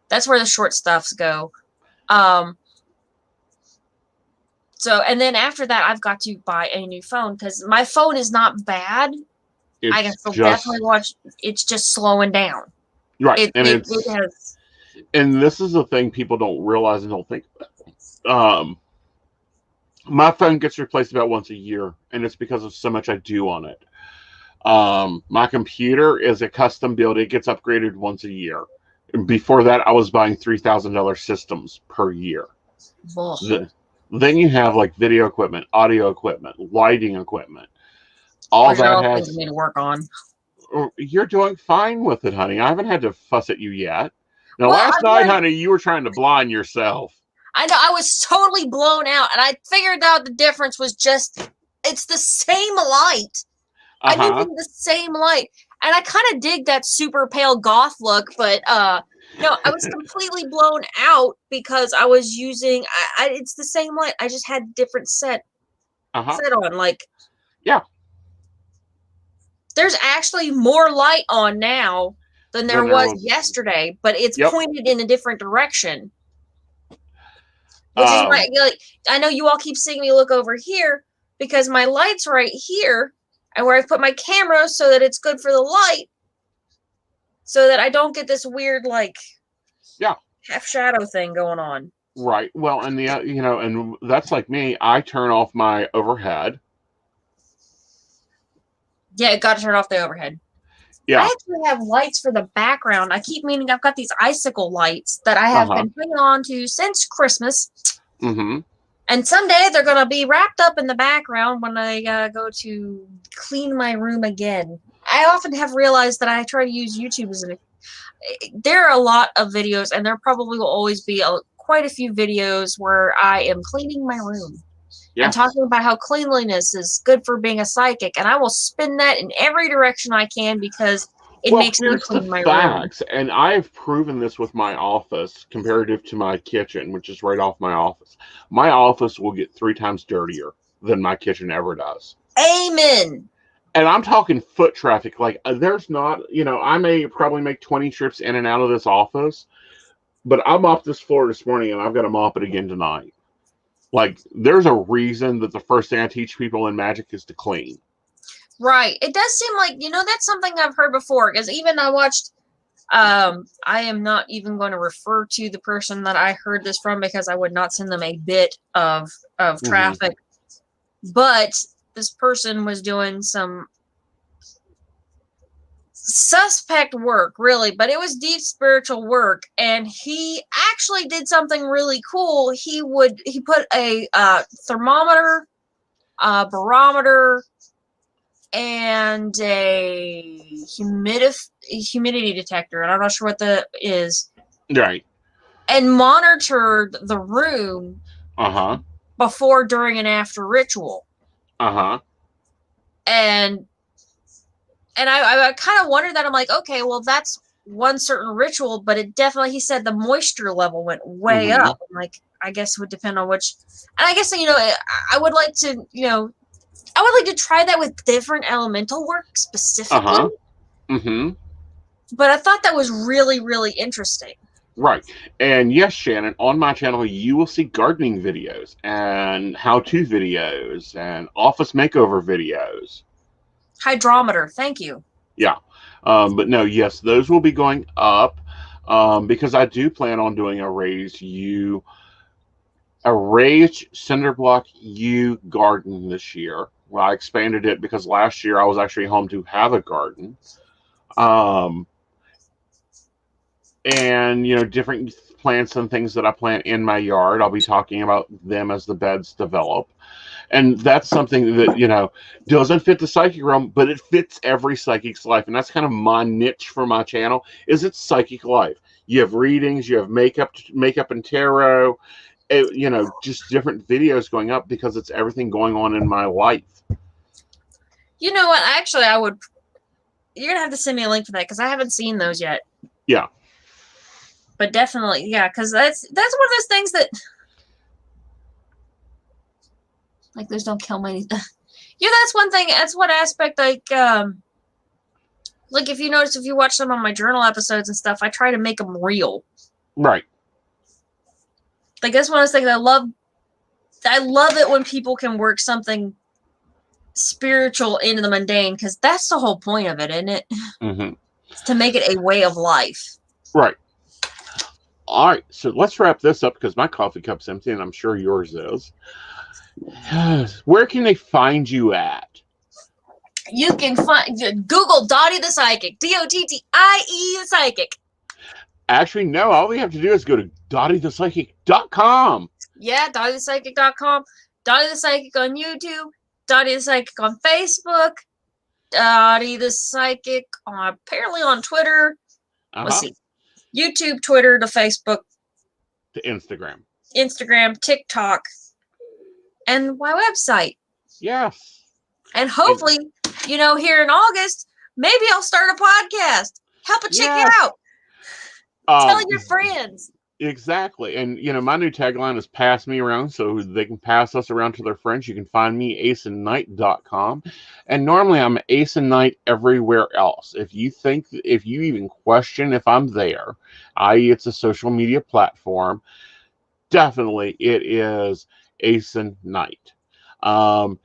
S1: That's where the short stuffs go. So, and then after that, I've got to buy a new phone, because my phone is not bad. I can still definitely watch. It's just slowing down.
S3: Right.
S1: And
S3: this is the thing people don't realize and don't think about. My phone gets replaced about once a year, and it's because of so much I do on it. My computer is a custom build. It gets upgraded once a year. Before that, I was buying $3,000 systems per year. Then you have like video equipment, audio equipment, lighting equipment. All that has
S1: me to work on.
S3: You're doing fine with it, honey. I haven't had to fuss at you yet. Now, last night, honey, you were trying to blind yourself.
S1: I know. I was totally blown out, and I figured out the difference was just, it's the same light. I'm using the same light. And I kind of dig that super pale goth look, but no, I was completely blown out because I was using, it's the same light. I just had different set on. Like,
S3: yeah.
S1: There's actually more light on now than there was yesterday, but it's pointed in a different direction. Which is why, like, I know you all keep seeing me look over here because my light's right here, and where I put my camera so that it's good for the light, so that I don't get this weird, like, half shadow thing going on.
S3: Right. Well, and you know, and that's like me. I turn off my overhead.
S1: Yeah, got to turn off the overhead.
S3: Yeah.
S1: I actually have lights for the background. I keep meaning I've got these icicle lights that I have been hanging on to since Christmas. And someday they're going to be wrapped up in the background when I go to clean my room again. I often have realized that I try to use YouTube as there are a lot of videos, and there probably will always be quite a few videos where I am cleaning my room. And talking about how cleanliness is good for being a psychic. And I will spin that in every direction I can because it
S3: Well,
S1: makes me
S3: here's the
S1: clean my room.
S3: facts, and I have proven this with my office comparative to my kitchen, which is right off my office. My office will get 3 times dirtier than my kitchen ever does.
S1: Amen.
S3: And I'm talking foot traffic. Like, there's not, I may probably make 20 trips in and out of this office, but I mopped this floor this morning and I've got to mop it again tonight. Like, there's a reason that the first thing I teach people in magic is to clean.
S1: Right. It does seem like, that's something I've heard before, because even I watched, I am not even going to refer to the person that I heard this from because I would not send them a bit of traffic. But this person was doing some suspect work, really, but it was deep spiritual work, and he actually did something really cool. He put a thermometer, barometer, and a humidity detector, and I'm not sure what that is,
S3: Right.
S1: and monitored the room before, during, and after ritual. And I kind of wondered that. I'm like, okay, well, that's one certain ritual, but it definitely, he said the moisture level went way up. I'm like, I guess it would depend on which, and I guess, I would like to, I would like to try that with different elemental work specifically. But I thought that was really, really interesting.
S3: Right. And yes, Shannon, on my channel, you will see gardening videos and how-to videos and office makeover videos.
S1: Hydrometer, thank you.
S3: Yeah. But no, yes, those will be going up because I do plan on doing a raised cinder block garden this year. Well, I expanded it because last year I was actually home to have a garden. And, different plants and things that I plant in my yard. I'll be talking about them as the beds develop. And that's something that, doesn't fit the psychic realm, but it fits every psychic's life. And that's kind of my niche for my channel, is it's psychic life. You have readings, you have makeup and tarot, just different videos going up because it's everything going on in my life.
S1: You know what? Actually, you're going to have to send me a link for that because I haven't seen those yet.
S3: Yeah.
S1: But definitely, yeah, because that's one of those things that, like, those don't kill me. Yeah, that's one thing. That's one aspect, like if you notice, if you watch some of my journal episodes and stuff, I try to make them real.
S3: Right.
S1: Like, that's one of those things I love it when people can work something spiritual into the mundane, because that's the whole point of it, isn't it? It's to make it a way of life.
S3: Right. All right, so let's wrap this up because my coffee cup's empty and I'm sure yours is. Where can they find you at?
S1: You can Google Dottie the Psychic. Dottie the Psychic.
S3: Actually, no, all we have to do is go to dottiethePsychic.com.
S1: Yeah, dottiethePsychic.com. Dottie the Psychic on YouTube. Dottie the Psychic on Facebook. Dottie the Psychic apparently on Twitter. Let's see. YouTube, Twitter, to Facebook,
S3: to
S1: Instagram, TikTok, and my website.
S3: Yes.
S1: And hopefully, here in August, maybe I'll start a podcast. Help a chick out. Tell your friends.
S3: Exactly. And, my new tagline is pass me around, so they can pass us around to their friends. You can find me, aesonknight.com. And normally I'm Aeson Knight everywhere else. If you even question if I'm there, i.e. it's a social media platform, definitely it is Aeson Knight. And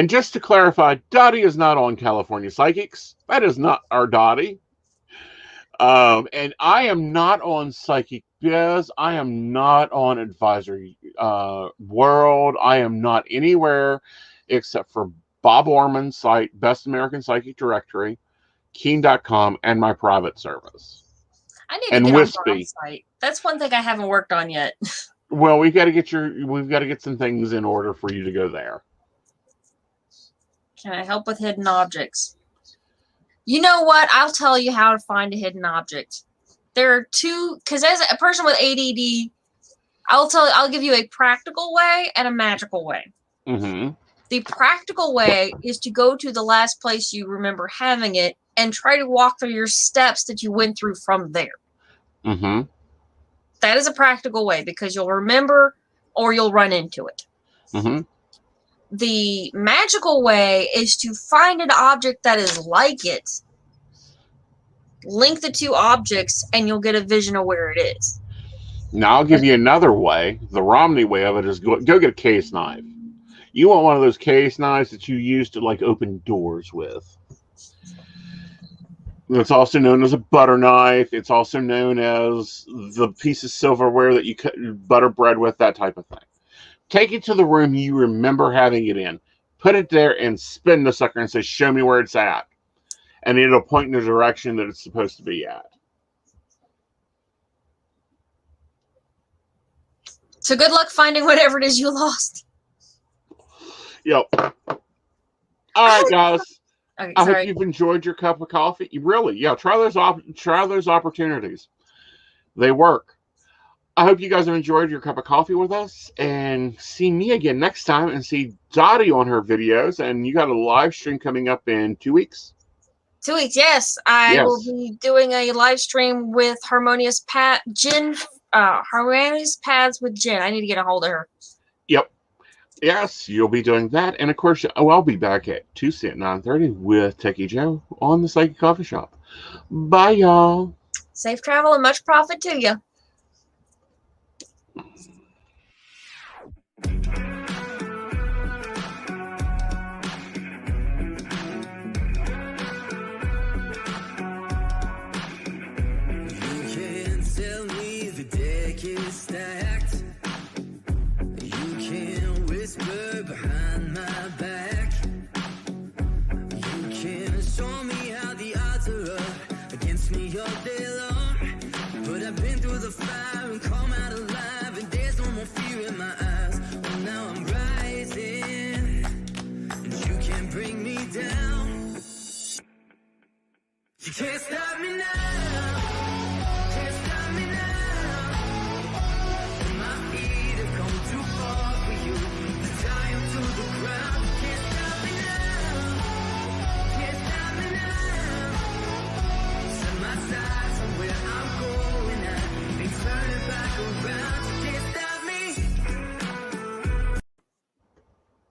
S3: just to clarify, Dottie is not on California Psychics. That is not our Dottie. And I am not on Psychic Biz. I am not on Advisory World. I am not anywhere except for Bob Orman's site, Best American Psychic Directory, Keen.com, and my private service.
S1: I need to get on Bob's site. That's one thing I haven't worked on yet.
S3: Well, we've got to get some things in order for you to go there.
S1: Can I help with hidden objects? You know what? I'll tell you how to find a hidden object. There are two, because as a person with ADD, I'll give you a practical way and a magical way. The practical way is to go to the last place you remember having it and try to walk through your steps that you went through from there.
S3: Mm-hmm.
S1: That is a practical way because you'll remember or you'll run into it.
S3: Mm-hmm.
S1: The magical way is to find an object that is like it, link the two objects, and you'll get a vision of where it is.
S3: Now I'll give you another way. The Romney way of it is go get a case knife. You want one of those case knives that you use to like open doors with. It's also known as a butter knife. It's also known as the piece of silverware that you cut butter bread with, that type of thing. Take it to the room you remember having it in. Put it there and spin the sucker and say, show me where it's at. And it'll point in the direction that it's supposed to be at.
S1: So good luck finding whatever it is you lost.
S3: Yep. All right, guys.
S1: Okay,
S3: I
S1: sorry.
S3: hope you've enjoyed your cup of coffee. Really, yeah. Try those opportunities. They work. I hope you guys have enjoyed your cup of coffee with us, and see me again next time, and see Dottie on her videos. And you got a live stream coming up in 2 weeks.
S1: 2 weeks, yes. I will be doing a live stream with Harmonious Paths with Jen. I need to get a hold of her.
S3: Yep. Yes, you'll be doing that. And of course, I'll be back at Tuesday at 9:30 with Techie Joe on the Psychic Coffee Shop. Bye, y'all.
S1: Safe travel and much profit to you.
S2: Stacked. You can whisper behind my back. You can show me how the odds are up against me all day long. But I've been through the fire and come out alive, and there's no more fear in my eyes. Oh, now I'm rising, and you can't bring me down. You can't stop me now. Can't stop me now. My feet have come too far for you to tie 'em to the ground.